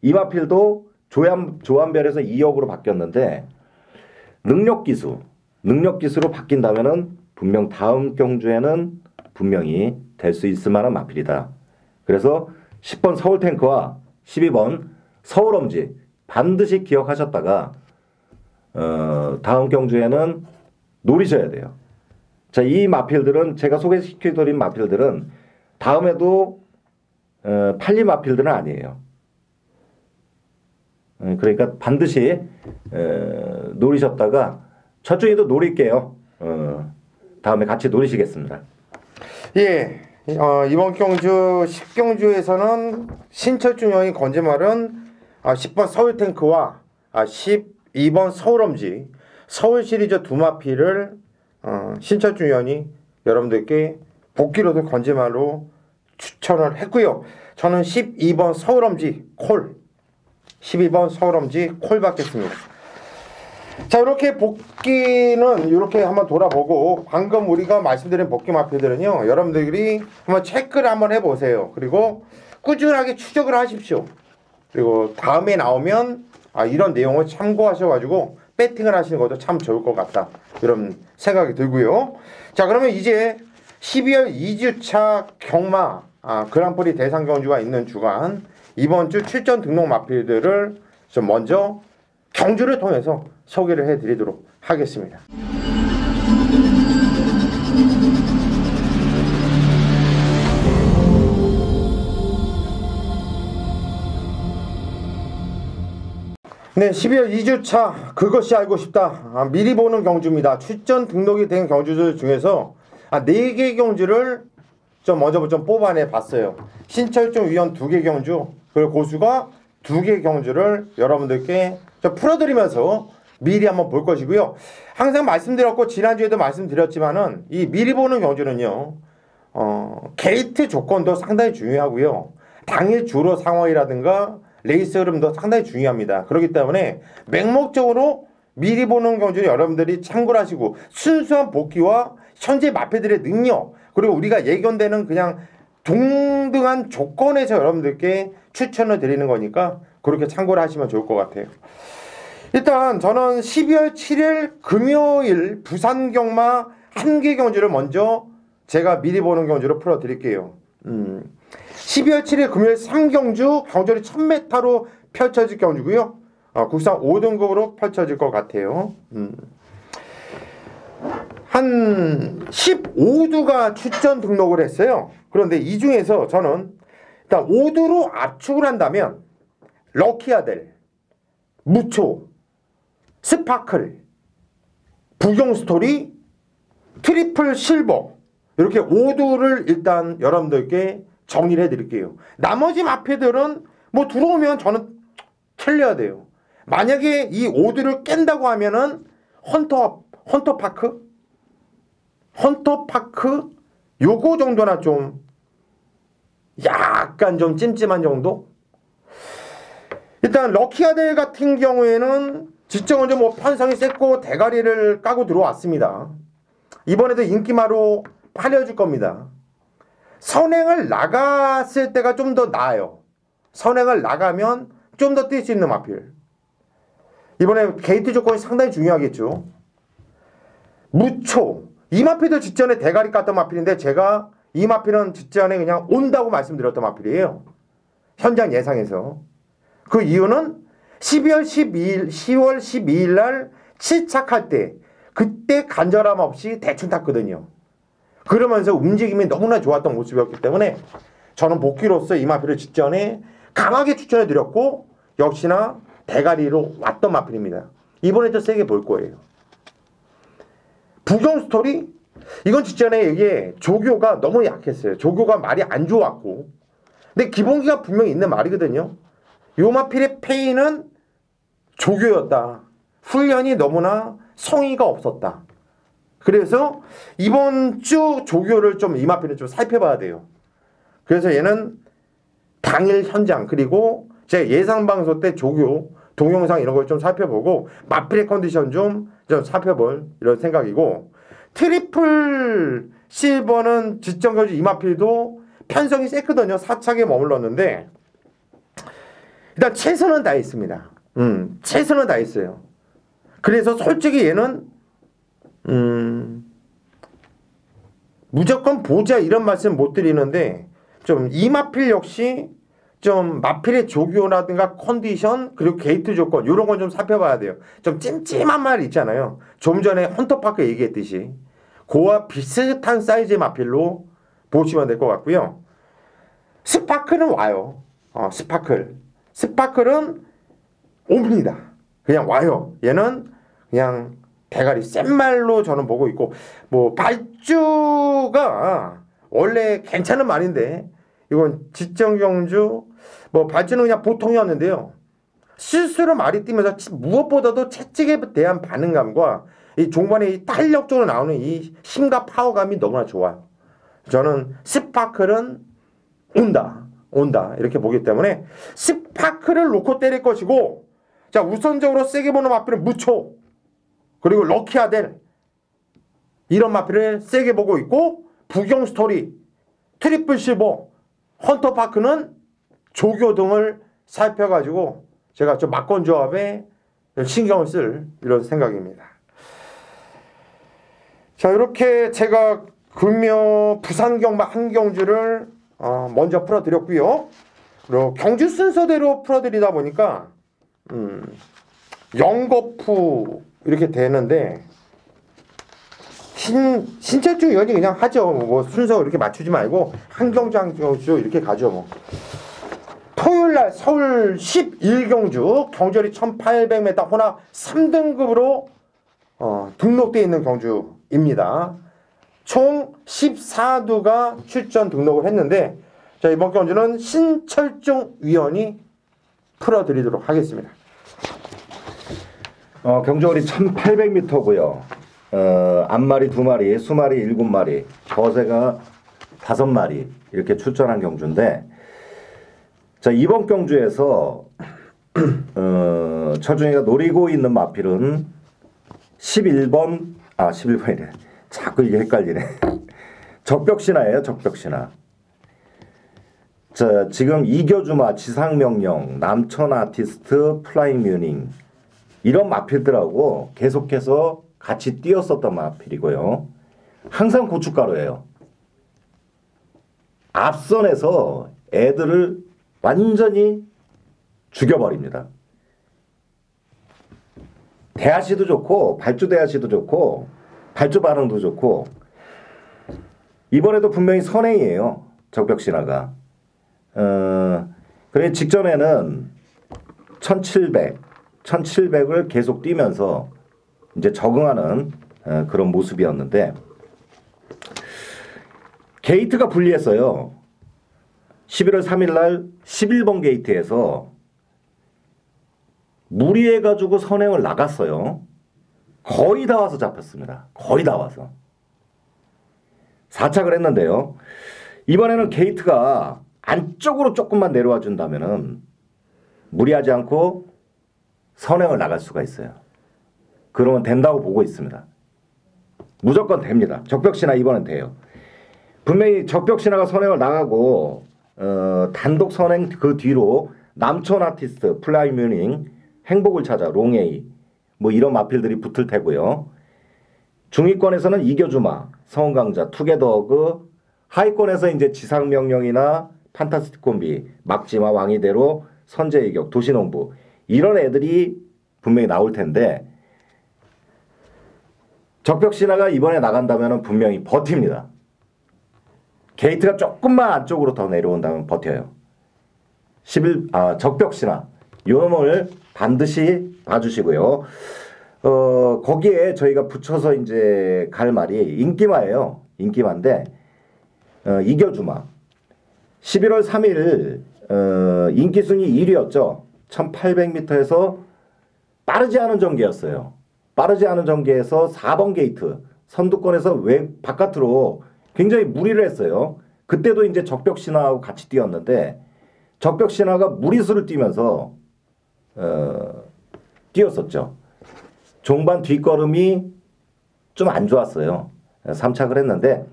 이마필도 조한별에서 2역으로 바뀌었는데 능력 기수로 바뀐다면은 분명 다음 경주에는 분명히 될 수 있을 만한 마필이다. 그래서 10번 서울탱크와 12번 서울엄지 반드시 기억하셨다가 다음 경주에는 노리셔야 돼요. 자, 이 마필들은 제가 소개시켜드린 마필들은 다음에도 팔린 마필들은 아니에요. 그러니까 반드시 노리셨다가 첫 주에도 노릴게요. 다음에 같이 노리시겠습니다. 예, 이번 경주 10경주에서는 신철중형이 건진 말은 10번 서울탱크와 12번 서울엄지 서울 시리즈 두 마필을 신철중형이 여러분들께 복귀로도 건지말로 추천을 했고요. 저는 12번 서울엄지 콜 12번 서울엄지 콜 받겠습니다. 자, 이렇게 복귀는 이렇게 한번 돌아보고 방금 우리가 말씀드린 복귀 마필들은요, 여러분들이 한번 체크를 한번 해보세요. 그리고 꾸준하게 추적을 하십시오. 그리고 다음에 나오면 이런 내용을 참고하셔가지고 배팅을 하시는 것도 참 좋을 것 같다, 이런 생각이 들고요. 자, 그러면 이제 12월 2주차 경마 그랑프리 대상 경주가 있는 주간 이번 주 출전 등록 마필들을 좀 먼저 경주를 통해서 소개를 해드리도록 하겠습니다. 네, 12월 2주차 그것이 알고 싶다. 미리 보는 경주입니다. 출전 등록이 된 경주들 중에서 4개 경주를 좀 먼저 좀 뽑아내 봤어요. 신철중 위원 2개 경주, 그리고 고수가 2개 경주를 여러분들께 좀 풀어드리면서 미리 한번 볼 것이고요. 항상 말씀드렸고 지난주에도 말씀드렸지만은 이 미리 보는 경주는요, 게이트 조건도 상당히 중요하고요. 당일 주로 상황이라든가 레이스 흐름도 상당히 중요합니다. 그렇기 때문에 맹목적으로 미리 보는 경주는 여러분들이 참고를 하시고 순수한 복귀와 현재 마필들의 능력, 그리고 우리가 예견되는 그냥 동등한 조건에서 여러분들께 추천을 드리는 거니까 그렇게 참고를 하시면 좋을 것 같아요. 일단 저는 12월 7일 금요일 부산 경마 한 개 경주를 먼저 제가 미리 보는 경주로 풀어드릴게요. 12월 7일 금요일 3경주 경주를 1000m로 펼쳐질 경주고요. 국산 5등급으로 펼쳐질 것 같아요. 한 15두가 출전 등록을 했어요. 그런데 이 중에서 저는 일단 5두로 압축을 한다면 럭키아델, 무초, 스파클, 부경스토리, 트리플 실버, 이렇게 5두를 일단 여러분들께 정리를 해드릴게요. 나머지 마필들은 뭐 들어오면 저는 틀려야 돼요. 만약에 이 5두를 깬다고 하면은 헌터파크 요거 정도나 좀 약간 좀 찜찜한 정도? 일단 럭키아델 같은 경우에는 지정원전 뭐 편성이 셌고 대가리를 까고 들어왔습니다. 이번에도 인기마로 팔려줄 겁니다. 선행을 나갔을 때가 좀 더 나아요. 선행을 나가면 좀 더 뛸 수 있는 마필. 이번에 게이트 조건이 상당히 중요하겠죠. 무초, 이 마필도 직전에 대가리 깠던 마필인데 제가 이 마필은 직전에 그냥 온다고 말씀드렸던 마필이에요. 현장 예상에서. 그 이유는 10월 12일 날 침착할 때 그때 간절함 없이 대충 탔거든요. 그러면서 움직임이 너무나 좋았던 모습이었기 때문에 저는 복귀로서 이 마필을 직전에 강하게 추천해 드렸고 역시나 대가리로 왔던 마필입니다. 이번에도 세게 볼 거예요. 부경 스토리? 이건 직전에 이게 조교가 너무 약했어요. 조교가 말이 안 좋았고 근데 기본기가 분명히 있는 말이거든요. 요 마필의 페이는 조교였다. 훈련이 너무나 성의가 없었다. 그래서 이번 주 조교를 좀 이 마필을 좀 살펴봐야 돼요. 그래서 얘는 당일 현장 그리고 제 예상 방송 때 조교 동영상 이런 걸 좀 살펴보고 마필의 컨디션 좀 살펴볼 이런 생각이고 트리플 실버는 지정경주 이 마필도 편성이 셌거든요. 4착에 머물렀는데 일단 최선은 다했습니다. 최선은 다했어요. 그래서 솔직히 얘는 무조건 보자 이런 말씀 못 드리는데 좀 이 마필 역시 좀 마필의 조교라든가 컨디션 그리고 게이트 조건 이런 건 좀 살펴봐야 돼요. 좀 찜찜한 말 있잖아요. 좀 전에 헌터파크 얘기했듯이 그와 비슷한 사이즈의 마필로 보시면 될 것 같고요. 스파클은 와요. 스파클은 옵니다. 그냥 와요. 얘는 그냥 대가리 센 말로 저는 보고 있고 뭐 발주가 원래 괜찮은 말인데 이건 지정경주 뭐 발주는 그냥 보통이었는데요. 실수로 말이 뛰면서 무엇보다도 채찍에 대한 반응감과 이 종반에 이 탄력적으로 나오는 이 힘과 파워감이 너무나 좋아요. 저는 스파클은 온다 이렇게 보기 때문에 스파클을 놓고 때릴 것이고 자 우선적으로 세게 보는 마필은 무초 그리고 럭키아델 이런 마필을 세게 보고 있고 부경 스토리 트리플 실버 헌터파크는 조교 등을 살펴가지고 제가 좀 막권 조합에 신경을 쓸 이런 생각입니다. 자 이렇게 제가 금요 부산 경마 한 경주를 먼저 풀어드렸고요. 그리고 경주 순서대로 풀어드리다 보니까 영거푸 이렇게 되는데 신철중 위원이 그냥 하죠. 뭐 순서 이렇게 맞추지 말고 한 경주 한 경주 이렇게 가죠. 뭐. 토요일날 서울 11경주 경절이 1800m 혼합 3등급으로 등록되어 있는 경주입니다. 총 14두가 출전 등록을 했는데 자 이번 경주는 신철중 위원이 풀어드리도록 하겠습니다. 경주거리 1800m고요. 앞마리 2마리, 수마리 7마리, 거세가 5마리 이렇게 출전한 경주인데 자 이번 경주에서 철중이가 노리고 있는 마필은 11번이래. 자꾸 이게 헷갈리네. 적벽신화예요. 적벽신화. 자 지금 이겨주마, 지상명령, 남천 아티스트, 플라잉 뮤닝 이런 마필들하고 계속해서 같이 뛰었었던 마필이고요. 항상 고춧가루예요. 앞선에서 애들을 완전히 죽여버립니다. 대하시도 좋고 발주 대하시도 좋고 발주 반응도 좋고 이번에도 분명히 선행이에요. 적벽신화가. 그래 직전에는 1700을 계속 뛰면서 이제 적응하는 그런 모습이었는데 게이트가 불리했어요. 11월 3일 날 11번 게이트에서 무리해가지고 선행을 나갔어요. 거의 다 와서 잡혔습니다. 거의 다 와서. 4착을 했는데요. 이번에는 게이트가 안쪽으로 조금만 내려와 준다면은 무리하지 않고 선행을 나갈 수가 있어요. 그러면 된다고 보고 있습니다. 무조건 됩니다. 적벽신화 이번엔 돼요. 분명히 적벽신화가 선행을 나가고 단독 선행 그 뒤로 남천 아티스트, 플라이 뮤닝, 행복을 찾아, 롱에이 뭐 이런 마필들이 붙을 테고요. 중위권에서는 이겨주마, 성강자, 투게더그, 하위권에서 이제 지상명령이나 판타스틱 콤비, 막지마, 왕이대로, 선제이격, 도시농부 이런 애들이 분명히 나올 텐데 적벽신화가 이번에 나간다면 분명히 버팁니다. 게이트가 조금만 안쪽으로 더 내려온다면 버텨요. 적벽신화 요 놈을 반드시 봐주시고요. 거기에 저희가 붙여서 이제 갈 말이 인기마예요. 인기마인데 이겨주마 11월 3일 인기순위 1위였죠. 1800m에서 빠르지 않은 전개였어요. 빠르지 않은 전개에서 4번 게이트 선두권에서 바깥으로 굉장히 무리를 했어요. 그때도 이제 적벽신화하고 같이 뛰었는데 적벽신화가 무리수를 뛰면서 뛰었었죠. 종반 뒷걸음이 좀 안 좋았어요. 3착을 했는데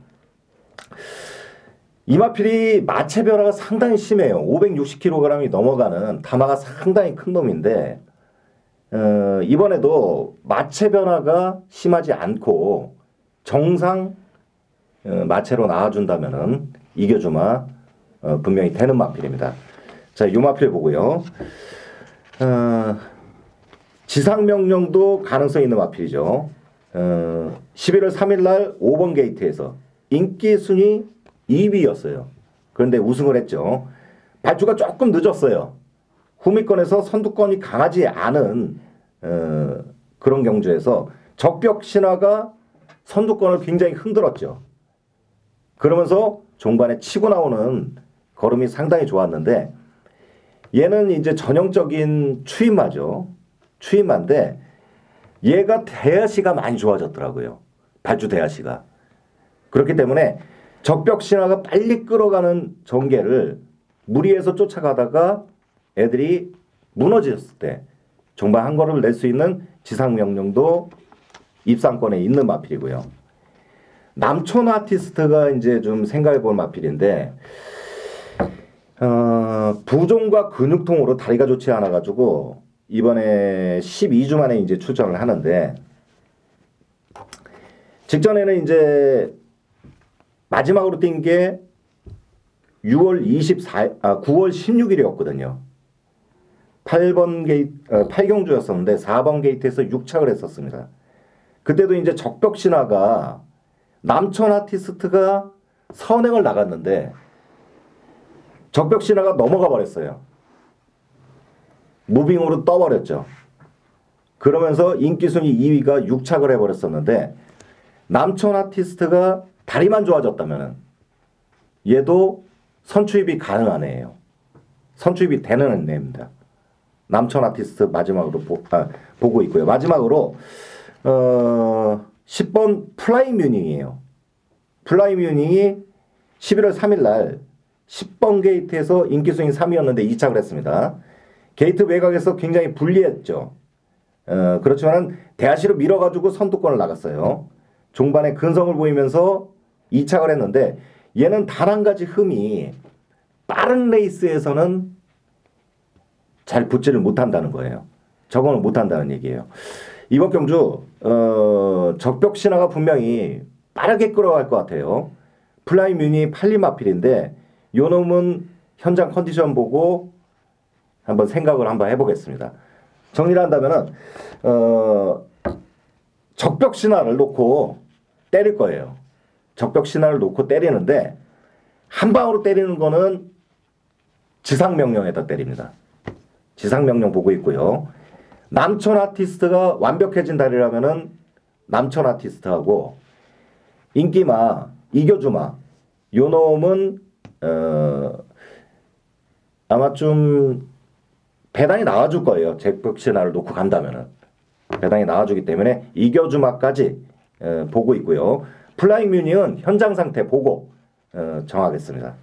이마필이 마체 변화가 상당히 심해요. 560kg이 넘어가는 담화가 상당히 큰 놈인데 이번에도 마체 변화가 심하지 않고 정상 마체로 나와준다면은 이겨주마 분명히 되는 마필입니다. 자, 이 마필 보고요. 지상명령도 가능성 있는 마필이죠. 11월 3일 날 5번 게이트에서 인기 순위 2위였어요. 그런데 우승을 했죠. 발주가 조금 늦었어요. 후미권에서 선두권이 강하지 않은 그런 경주에서 적벽신화가 선두권을 굉장히 흔들었죠. 그러면서 종반에 치고 나오는 걸음이 상당히 좋았는데 얘는 이제 전형적인 추임마죠. 추임마인데 얘가 대하시가 많이 좋아졌더라고요. 발주 대하시가. 그렇기 때문에 적벽신화가 빨리 끌어가는 전개를 무리해서 쫓아가다가 애들이 무너졌을 때 종반 한 걸음을 낼 수 있는 지상명령도 입상권에 있는 마필이고요. 남촌 아티스트가 이제 좀 생각해 볼 마필인데 부종과 근육통으로 다리가 좋지 않아 가지고 이번에 12주 만에 이제 출전을 하는데 직전에는 이제 마지막으로 뛴 게 9월 16일이었거든요. 8번 게이트 8경주였었는데 4번 게이트에서 6착을 했었습니다. 그때도 이제 적벽신화가 남촌 아티스트가 선행을 나갔는데 적벽신화가 넘어가 버렸어요. 무빙으로 떠버렸죠. 그러면서 인기순위 2위가 6착을 해버렸었는데 남촌 아티스트가 다리만 좋아졌다면 얘도 선추입이 가능한 애예요. 선추입이 되는 애입니다. 남촌 아티스트 마지막으로 보고 있고요. 마지막으로 10번 플라이 뮤닝이에요. 플라이 뮤닝이 11월 3일 날 10번 게이트에서 인기순위 3위였는데 2착을 했습니다. 게이트 외곽에서 굉장히 불리했죠. 그렇지만 대하시로 밀어가지고 선두권을 나갔어요. 종반에 근성을 보이면서 2착을 했는데 얘는 단 한 가지 흠이 빠른 레이스에서는 잘 붙지를 못한다는 거예요. 적응을 못한다는 얘기예요. 이번 경주 적벽신화가 분명히 빠르게 끌어갈 것 같아요. 플라이 뮤니 팔리마필인데 요 놈은 현장 컨디션 보고 한번 생각을 한번 해보겠습니다. 정리를 한다면은 적벽신화를 놓고 때릴 거예요. 적벽신화를 놓고 때리는데 한 방으로 때리는 거는 지상명령에다 때립니다. 지상명령 보고 있고요. 남촌 아티스트가 완벽해진 다리라면은 남촌 아티스트하고 인기마, 이겨주마 요 놈은 아마 좀 배당이 나와줄 거예요. 적벽신화를 놓고 간다면은 배당이 나와주기 때문에 이겨주마까지 보고 있고요. 플라잉 뮤닝은 현장 상태 보고 정하겠습니다.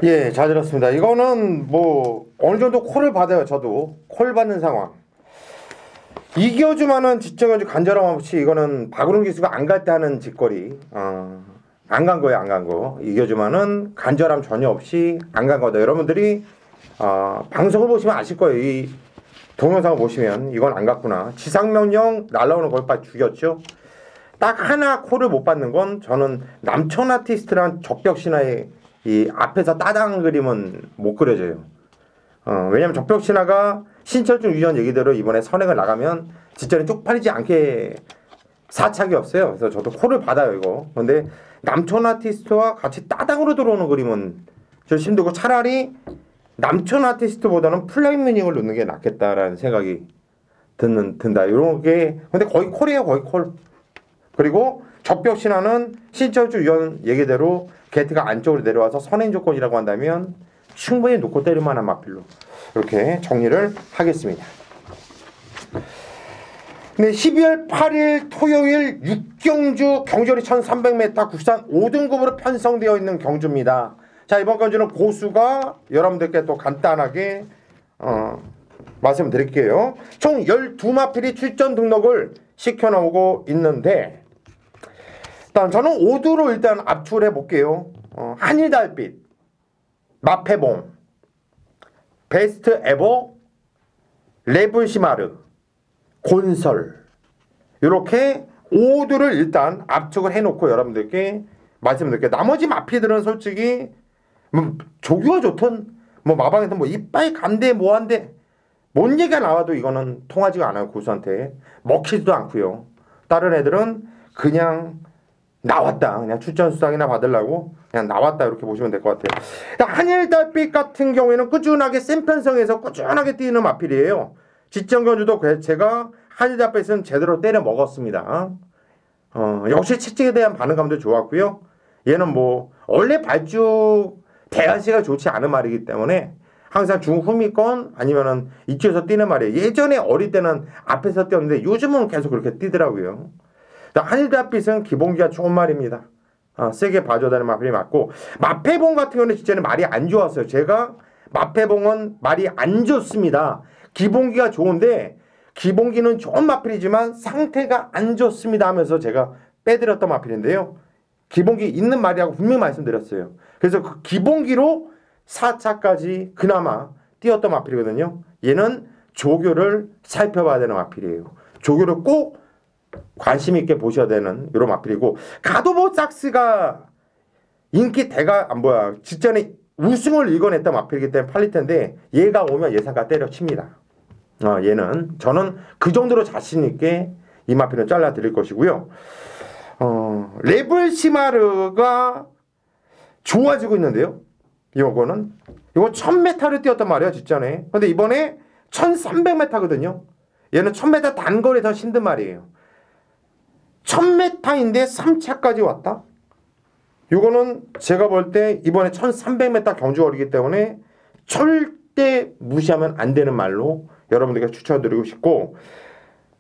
예, 잘 들었습니다. 이거는 뭐 어느 정도 콜을 받아요. 저도 콜 받는 상황. 이겨주마는 지적연주 간절함 없이 이거는 박은웅 기수가 안 갈 때 하는 짓거리. 안 간 거예요, 안 간 거. 이겨주마는 간절함 전혀 없이 안 간 거다. 여러분들이 방송을 보시면 아실 거예요. 이 동영상을 보시면 이건 안 갔구나. 지상명령 날라오는 걸빨 죽였죠. 딱 하나 콜을 못 받는 건 저는 남촌 아티스트랑 적벽신화의 이 앞에서 따당 그림은 못 그려져요. 왜냐면 적벽신화가 신철중 위원 얘기대로 이번에 선행을 나가면 직전에 쪽팔리지 않게 사착이 없어요. 그래서 저도 콜을 받아요 이거. 근데 남촌 아티스트와 같이 따당으로 들어오는 그림은 저 힘들고 차라리 남촌 아티스트보다는 플레이뮤닝을 넣는 게 낫겠다라는 생각이 든다. 이런 게 근데 거의 콜이에요. 거의 콜. 그리고 적벽 신화는 신철주 위원 얘기대로 게이트가 안쪽으로 내려와서 선행 조건이라고 한다면 충분히 놓고 때릴 만한 마필로 이렇게 정리를 하겠습니다. 네, 12월 8일 토요일 6경주 경주거리 1300m 국산 5등급으로 편성되어 있는 경주입니다. 자, 이번 경주는 고수가 여러분들께 또 간단하게 말씀드릴게요. 총 12마필이 출전 등록을 시켜놓고 있는데 일단 저는 5두로 일단 압축을 해볼게요. 한일달빛, 마페봉, 베스트 에버, 레블시마르, 곤설 이렇게 5두를 일단 압축을 해놓고 여러분들께 말씀드릴게요. 나머지 마피들은 솔직히 뭐 조교가 좋든 뭐 마방에서 뭐 이빨 간대 뭐한대 뭔 얘기가 나와도 이거는 통하지가 않아요. 고수한테 먹히지도 않고요. 다른 애들은 그냥 나왔다. 그냥 출전 수상이나 받으려고 그냥 나왔다. 이렇게 보시면 될 것 같아요. 한일달빛 같은 경우에는 꾸준하게 센 편성에서 꾸준하게 뛰는 마필이에요. 직전경주도 제가 한일달빛은 제대로 때려 먹었습니다. 역시 채찍에 대한 반응감도 좋았고요. 얘는 뭐 원래 발주 대한시가 좋지 않은 말이기 때문에 항상 중후미권 아니면은 이쪽에서 뛰는 말이에요. 예전에 어릴 때는 앞에서 뛰었는데 요즘은 계속 그렇게 뛰더라고요. 한일달빛은 기본기가 좋은 말입니다. 세게 봐줘야 되는 마필이 맞고 마패봉 같은 경우는 진짜는 말이 안 좋았어요. 제가 마패봉은 말이 안 좋습니다. 기본기가 좋은데 기본기는 좋은 마필이지만 상태가 안 좋습니다 하면서 제가 빼드렸던 마필인데요. 기본기 있는 말이라고 분명히 말씀드렸어요. 그래서 그 기본기로 4차까지 그나마 뛰었던 마필이거든요. 얘는 조교를 살펴봐야 되는 마필이에요. 조교를 꼭 관심 있게 보셔야 되는 이런 마필이고 가도보 삭스가 인기 직전에 우승을 이겨냈던 마필이기 때문에 팔릴 텐데 얘가 오면 예상가 때려칩니다. 얘는 저는 그 정도로 자신 있게 이 마필은 잘라 드릴 것이고요. 레블 시마르가 좋아지고 있는데요. 이거 1000m를 뛰었단 말이에요. 직전에. 근데 이번에 1300m거든요. 얘는 1000m 단거리에서 힘든 말이에요. 1000m인데 3차까지 왔다? 이거는 제가 볼 때 이번에 1300m 경주거리이기 때문에 절대 무시하면 안 되는 말로 여러분들께 추천드리고 싶고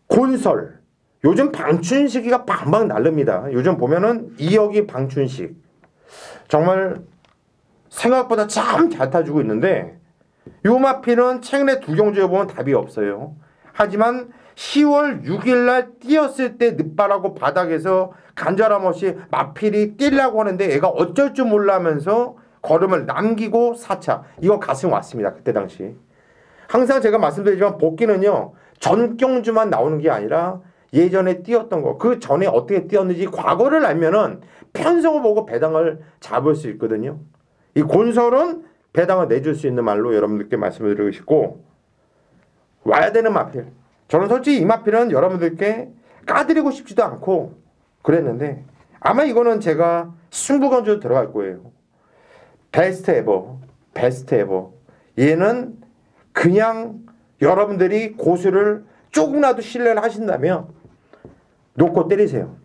곤설 요즘 방춘식이가 방방 날릅니다. 요즘 보면은 2억이 방춘식 정말 생각보다 참 잘 타주고 있는데 요 마필은 최근에 두 경주에 보면 답이 없어요. 하지만 10월 6일날 뛰었을 때 늦바라고 바닥에서 간절함 없이 마필이 뛰려고 하는데 얘가 어쩔 줄 몰라면서 걸음을 남기고 4차 이거 가슴 왔습니다. 그때 당시 항상 제가 말씀드리지만 복귀는요 전경주만 나오는 게 아니라 예전에 뛰었던 거 그 전에 어떻게 뛰었는지 과거를 알면은 편성을 보고 배당을 잡을 수 있거든요. 이 곤설은 배당을 내줄 수 있는 말로 여러분들께 말씀을 드리고 싶고 와야 되는 마필 저는 솔직히 이 마필은 여러분들께 까드리고 싶지도 않고 그랬는데 아마 이거는 제가 승부건조 들어갈 거예요. 베스트 에버 얘는 그냥 여러분들이 고수를 조금이라도 신뢰를 하신다면 놓고 때리세요.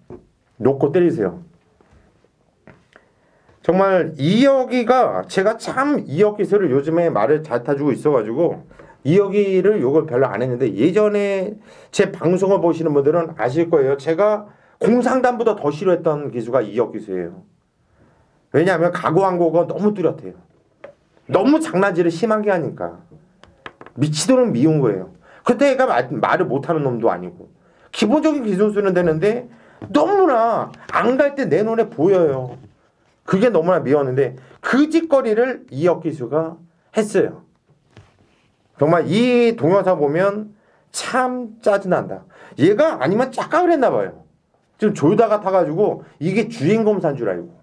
정말 이혁이가 제가 참 이혁 기술을 요즘에 말을 잘 타주고 있어가지고 이혁이를 욕을 별로 안 했는데 예전에 제 방송을 보시는 분들은 아실 거예요. 제가 공상단보다 더 싫어했던 기수가 이혁 기수예요. 왜냐하면 각오항고가 너무 뚜렷해요. 너무 장난질을 심하게 하니까 미치도록 미운 거예요. 그때 애가 말을 못하는 놈도 아니고 기본적인 기술수는 되는데 너무나 안 갈 때 내 눈에 보여요. 그게 너무나 미웠는데 그 짓거리를 이혁 기수가 했어요. 정말 이 동영상 보면 참 짜증난다. 얘가 아니면 착각을 했나 봐요. 지금 졸다가 타가지고 이게 주행검사인 줄 알고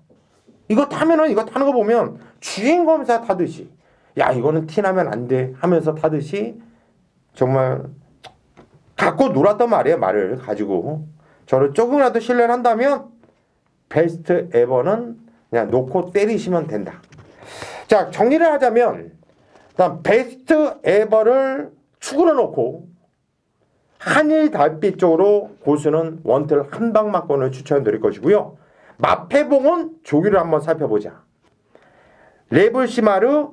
이거 타면은 이거 타는 거 보면 주행검사 타듯이 야 이거는 티나면 안 돼 하면서 타듯이 정말 갖고 놀았단 말이에요. 말을 가지고 저를 조금이라도 신뢰를 한다면 베스트 에버는 그냥 놓고 때리시면 된다. 자, 정리를 하자면 일단 베스트 에버를 축으로 놓고 한일 달빛 쪽으로 고수는 원틀 한 방 맞고는 추천드릴 것이고요. 마패봉은 조기를 한번 살펴보자. 레블시마르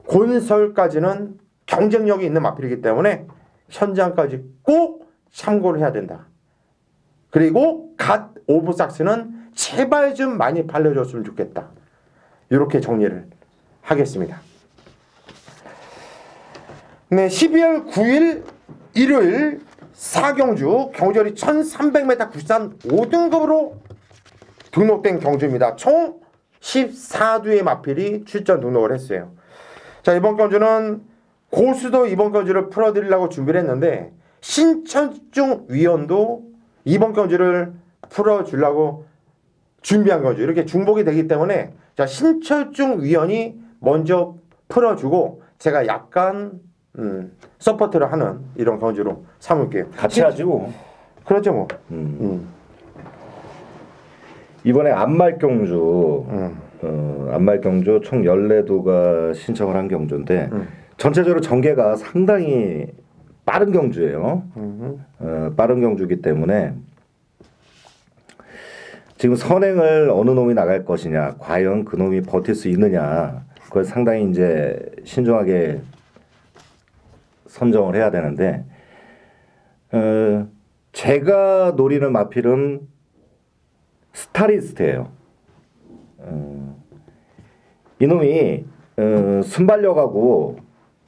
곤설까지는 경쟁력이 있는 마필이기 때문에 현장까지 꼭 참고를 해야 된다. 그리고 갓 오브삭스는 제발 좀 많이 팔려줬으면 좋겠다. 이렇게 정리를 하겠습니다. 네, 12월 9일 일요일 4경주 경주열이 1300m 국산 5등급으로 등록된 경주입니다. 총 14두의 마필이 출전 등록을 했어요. 자, 이번 경주는 고수도 이번 경주를 풀어드리려고 준비를 했는데 신천중 위원도 이번 경주를 풀어주려고 준비한 거죠. 이렇게 중복이 되기 때문에 자, 신철중 위원이 먼저 풀어주고 제가 약간 서포트를 하는 이런 경주로 삼을게요. 같이 하지 뭐. 그렇죠 뭐. 이번에 안말경주 안말경주 총 14두가 신청을 한 경주인데 전체적으로 전개가 상당히 빠른 경주예요. 빠른 경주이기 때문에 지금 선행을 어느 놈이 나갈 것이냐, 과연 그 놈이 버틸 수 있느냐, 그걸 상당히 이제 신중하게 선정을 해야 되는데, 제가 노리는 마필은 스타리스트예요. 이놈이 순발력하고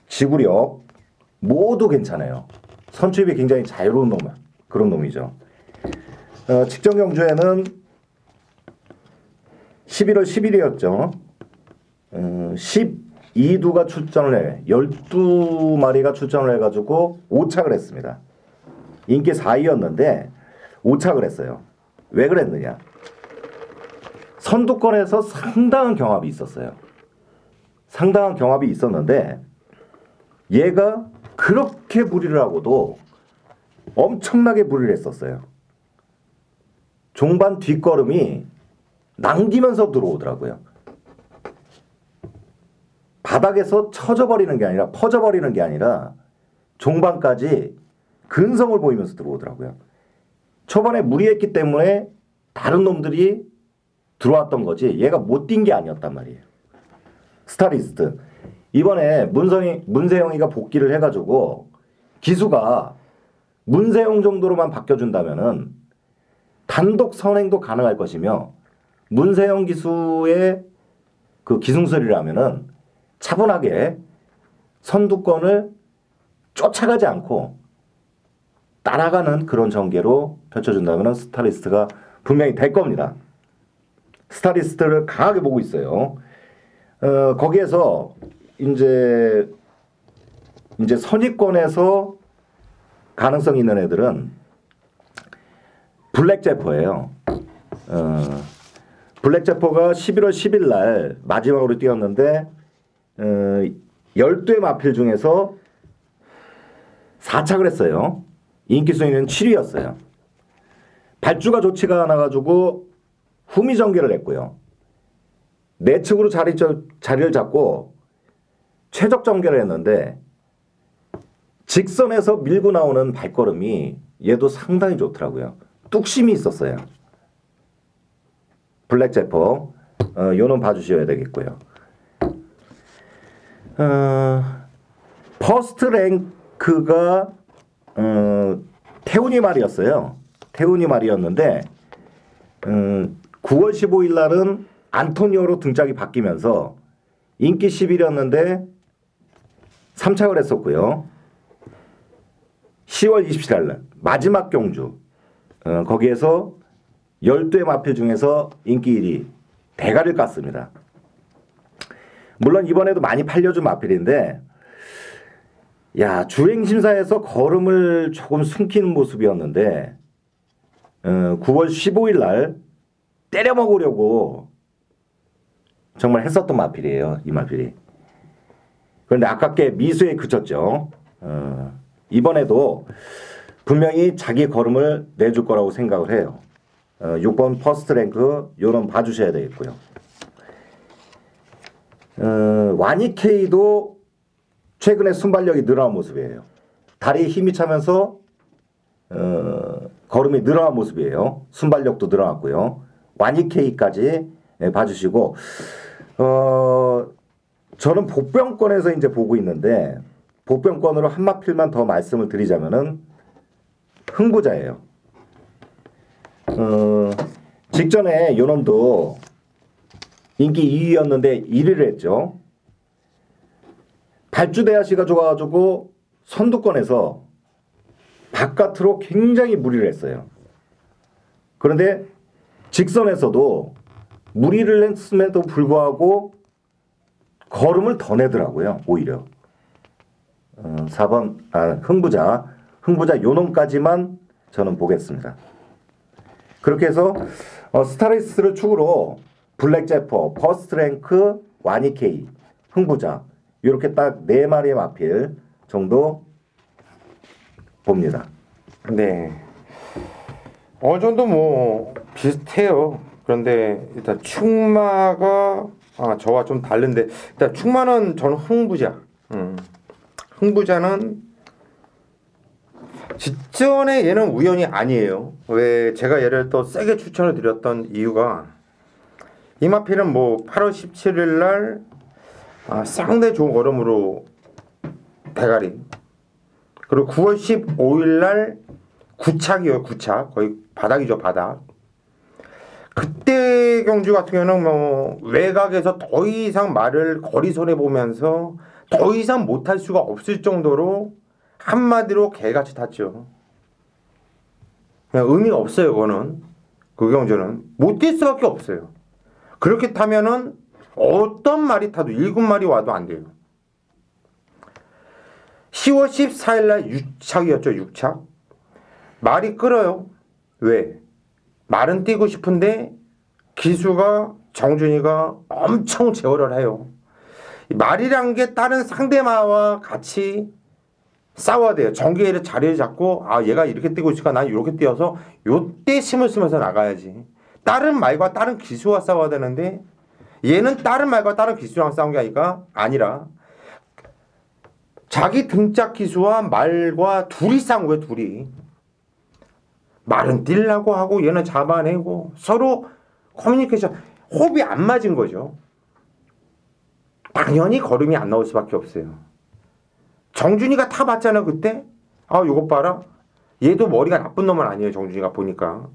지구력 모두 괜찮아요. 선출입이 굉장히 자유로운 그런 놈이죠. 직전 경주에는 11월 10일이었죠. 12두가 출전을 해 12마리가 출전을 해가지고 5착을 했습니다. 인기 4위였는데 5착을 했어요. 왜 그랬느냐? 선두권에서 상당한 경합이 있었어요. 상당한 경합이 있었는데 얘가 그렇게 무리를 하고도 엄청나게 무리를 했었어요. 종반 뒷걸음이 남기면서 들어오더라고요. 바닥에서 쳐져버리는 게 아니라 퍼져버리는 게 아니라 종반까지 근성을 보이면서 들어오더라고요. 초반에 무리했기 때문에 다른 놈들이 들어왔던 거지 얘가 못 뛴 게 아니었단 말이에요. 스타리스트. 이번에 문세영이가 복귀를 해가지고 기수가 문세영 정도로만 바뀌어준다면은 단독 선행도 가능할 것이며 문세영 기수의 그 기승술이라면은 차분하게 선두권을 쫓아가지 않고 따라가는 그런 전개로 펼쳐준다면 스타리스트가 분명히 될 겁니다. 스타리스트를 강하게 보고 있어요. 거기에서 이제 선입권에서 가능성 있는 애들은 블랙제퍼예요. 블랙제퍼가 11월 10일 날 마지막으로 뛰었는데 12의 마필 중에서 4착을 했어요. 인기 순위는 7위였어요. 발주가 좋지가 않아가지고 후미 전개를 했고요. 내측으로 자리를 잡고 최적 전개를 했는데 직선에서 밀고 나오는 발걸음이 얘도 상당히 좋더라고요. 뚝심이 있었어요. 블랙제퍼 요놈 봐주셔야 되겠고요. 퍼스트 랭크가 태훈이 말이었어요. 태훈이 말이었는데 9월 15일 날은 안토니오로 등짝이 바뀌면서 인기 10일이었는데 3착을 했었고요. 10월 27일 날 마지막 경주 거기에서 12의 마필 중에서 인기 1위 대가를 깠습니다. 물론 이번에도 많이 팔려준 마필인데 야 주행심사에서 걸음을 조금 숨기는 모습이었는데 9월 15일 날 때려 먹으려고 정말 했었던 마필이에요. 이 마필이. 그런데 아깝게 미수에 그쳤죠. 이번에도 분명히 자기 걸음을 내줄 거라고 생각을 해요. 6번 퍼스트 랭크 요런 봐주셔야 되겠고요. 와니케이도 최근에 순발력이 늘어난 모습이에요. 다리에 힘이 차면서 걸음이 늘어난 모습이에요. 순발력도 늘어났고요. 와니케이까지 봐주시고 저는 복병권에서 이제 보고 있는데 복병권으로 한 마필만 더 말씀을 드리자면은 흥부자예요. 직전에 요놈도 인기 2위였는데 1위를 했죠. 발주대하시가 좋아가지고 선두권에서 바깥으로 굉장히 무리를 했어요. 그런데 직선에서도 무리를 했음에도 불구하고 걸음을 더 내더라고요. 오히려 4번 흥부자 요놈까지만 저는 보겠습니다. 그렇게 해서 스타레이스를 축으로 블랙제퍼, 퍼스트랭크, 와니케이, 흥부자 이렇게 딱 4마리의 마필 정도 봅니다. 네. 어느 정도 뭐 비슷해요. 그런데 일단 충마가 저와 좀 다른데 일단 충마는 저는 흥부자. 흥부자는 직전에 얘는 우연이 아니에요. 왜 제가 얘를 또 세게 추천을 드렸던 이유가 이 마필은 뭐 8월 17일 날 상당히 좋은 걸음으로 대가리 그리고 9월 15일 날 구착이에요. 구착 거의 바닥이죠. 바닥. 그때 경주 같은 경우는 뭐 외곽에서 더 이상 말을 거리 손해 보면서 더 이상 못할 수가 없을 정도로 한마디로 개같이 탔죠. 그냥 의미가 없어요. 그거는 그 경주는 못 뛸 수밖에 없어요. 그렇게 타면은 어떤 말이 타도 7마리 와도 안 돼요. 10월 14일 날 6착이었죠. 6착. 말이 끌어요. 왜? 말은 뛰고 싶은데 기수가 정준이가 엄청 제어를 해요. 말이란 게 다른 상대마와 같이 싸워야 돼요. 전개를 자리를 잡고 얘가 이렇게 뛰고 있으니까 난 이렇게 뛰어서 요때 힘을 쓰면서 나가야지. 다른 말과 다른 기수와 싸워야 되는데 얘는 다른 말과 다른 기수랑 싸운 게 아니라 자기 등짝 기수와 말과 둘이 싸운 거예요. 둘이. 말은 뛰려고 하고 얘는 잡아내고 서로 커뮤니케이션 호흡이 안 맞은 거죠. 당연히 걸음이 안 나올 수밖에 없어요. 정준이가 타봤잖아 그때. 요것 봐라. 얘도 머리가 나쁜 놈은 아니에요. 정준이가 보니까.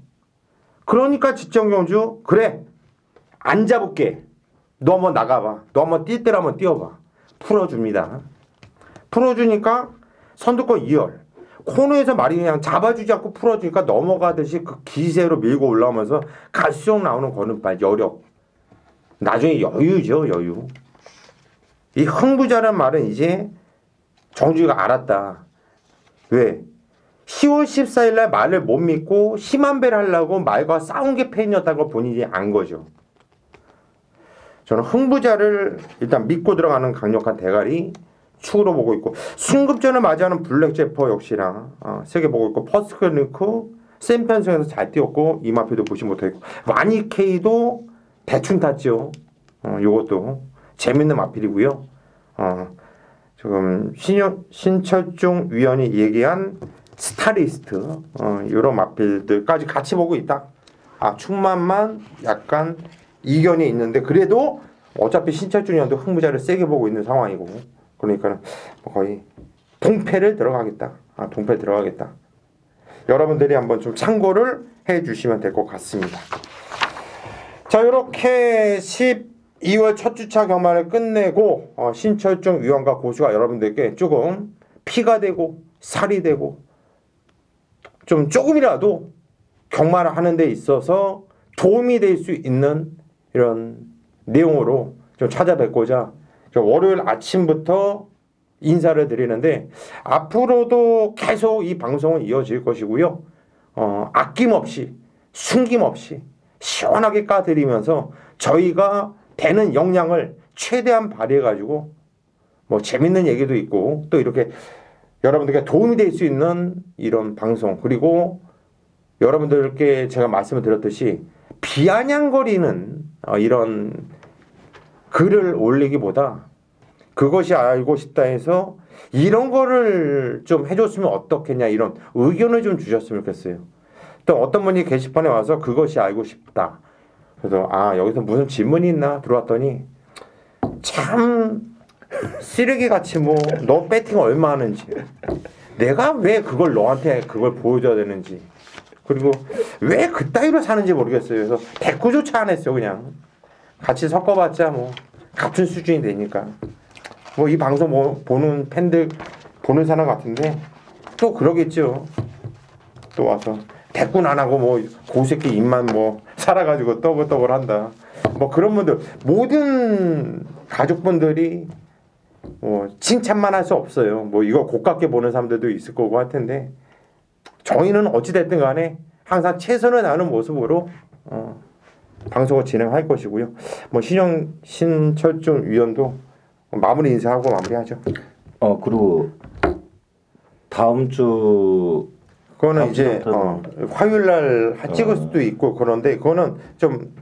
그러니까 지정경주 그래 안 잡을게. 너 한번 나가봐. 너 한번 뛸 때를 한번 뛰어봐. 풀어줍니다. 풀어주니까 선두권 2열. 코너에서 말이 그냥 잡아주지 않고 풀어주니까 넘어가듯이 그 기세로 밀고 올라오면서 갈수록 나오는 걸음발 여력. 나중에 여유죠. 여유. 이 흥부자란 말은 이제 정준이가 알았다. 왜? 10월 14일 날 말을 못 믿고 심한 배를 하려고 말과 싸운 게 팬이었다는 걸 본인이 안 거죠. 저는 흥부자를 일단 믿고 들어가는 강력한 대가리 축으로 보고 있고 승급전을 맞이하는 블랙제퍼 역시나 세게 보고 있고 퍼스트랭크 센 편성에서 잘 뛰었고 이마표도 보시 못했고 와니케이도 대충 탔죠. 요것도 재밌는 마필이고요. 지금 신철중 위원이 얘기한 스타리스트 이런 마필들까지 같이 보고 있다. 충만만 약간 이견이 있는데 그래도 어차피 신철중 위원도 흥부자를 세게 보고 있는 상황이고 그러니까 거의 동패를 들어가겠다. 동패 들어가겠다. 여러분들이 한번 좀 참고를 해주시면 될 것 같습니다. 자, 이렇게 12월 첫 주차 경마를 끝내고 신철중 위원과 고수가 여러분들께 조금 피가 되고 살이 되고 좀 조금이라도 경마를 하는 데 있어서 도움이 될 수 있는 이런 내용으로 좀 찾아뵙고자 월요일 아침부터 인사를 드리는데 앞으로도 계속 이 방송은 이어질 것이고요. 아낌없이 숨김없이 시원하게 까드리면서 저희가 되는 역량을 최대한 발휘해가지고 뭐 재밌는 얘기도 있고 또 이렇게 여러분들께 도움이 될 수 있는 이런 방송, 그리고 여러분들께 제가 말씀을 드렸듯이 비아냥거리는 이런 글을 올리기보다 그것이 알고 싶다 해서 이런 거를 좀 해줬으면 어떻겠냐, 이런 의견을 좀 주셨으면 좋겠어요. 또 어떤 분이 게시판에 와서 그것이 알고 싶다. 그래서 여기서 무슨 질문이 있나 들어왔더니 참 쓰레기같이 뭐 너 배팅 얼마 하는지, 내가 왜 그걸 너한테 그걸 보여줘야 되는지, 그리고 왜 그따위로 사는지 모르겠어요. 그래서 대꾸조차 안 했어요. 그냥 같이 섞어봤자 뭐 같은 수준이 되니까. 뭐 이 방송 보는 팬들, 보는 사람 같은데 또 그러겠죠. 또 와서 대꾸는 안 하고 뭐 고새끼 입만 뭐 살아가지고 떠글떠글 한다. 뭐 그런 분들, 모든 가족분들이 뭐 칭찬만 할 수 없어요. 뭐 이거 고깝게 보는 사람들도 있을 거고 할 텐데, 저희는 어찌됐든 간에 항상 최선을 다하는 모습으로 방송을 진행할 것이고요. 뭐 신철중 위원도 마무리 인사하고 마무리하죠. 그리고 다음 주 그거는 이제 화요일 날 찍을 수도 있고 그런데, 그거는 좀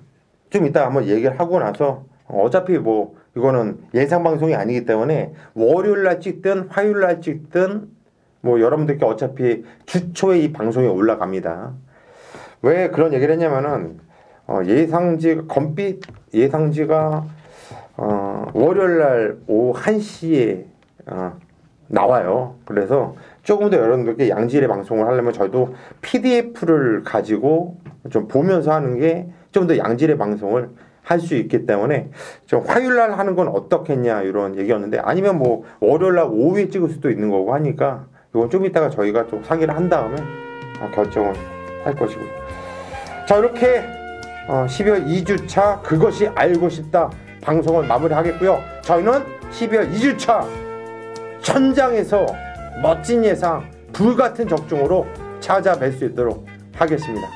이따 한번 얘기를 하고 나서, 어차피 뭐 이거는 예상 방송이 아니기 때문에 월요일 날 찍든 화요일 날 찍든 뭐 여러분들께 어차피 주 초에 이 방송이 올라갑니다. 왜 그런 얘기를 했냐면은 예상지가 월요일 날 오후 1시에 나와요. 그래서 조금 더 여러분들께 양질의 방송을 하려면 저희도 PDF를 가지고 좀 보면서 하는 게 좀 더 양질의 방송을 할 수 있기 때문에 좀 화요일 날 하는 건 어떻겠냐 이런 얘기였는데, 아니면 뭐 월요일 날 오후에 찍을 수도 있는 거고 하니까 이건 좀 이따가 저희가 좀 상의를 한 다음에 결정을 할 것이고요. 자, 이렇게 12월 2주차 그것이 알고 싶다 방송을 마무리하겠고요. 저희는 12월 2주차 현장에서 멋진 예상, 불같은 적중으로 찾아뵐 수 있도록 하겠습니다.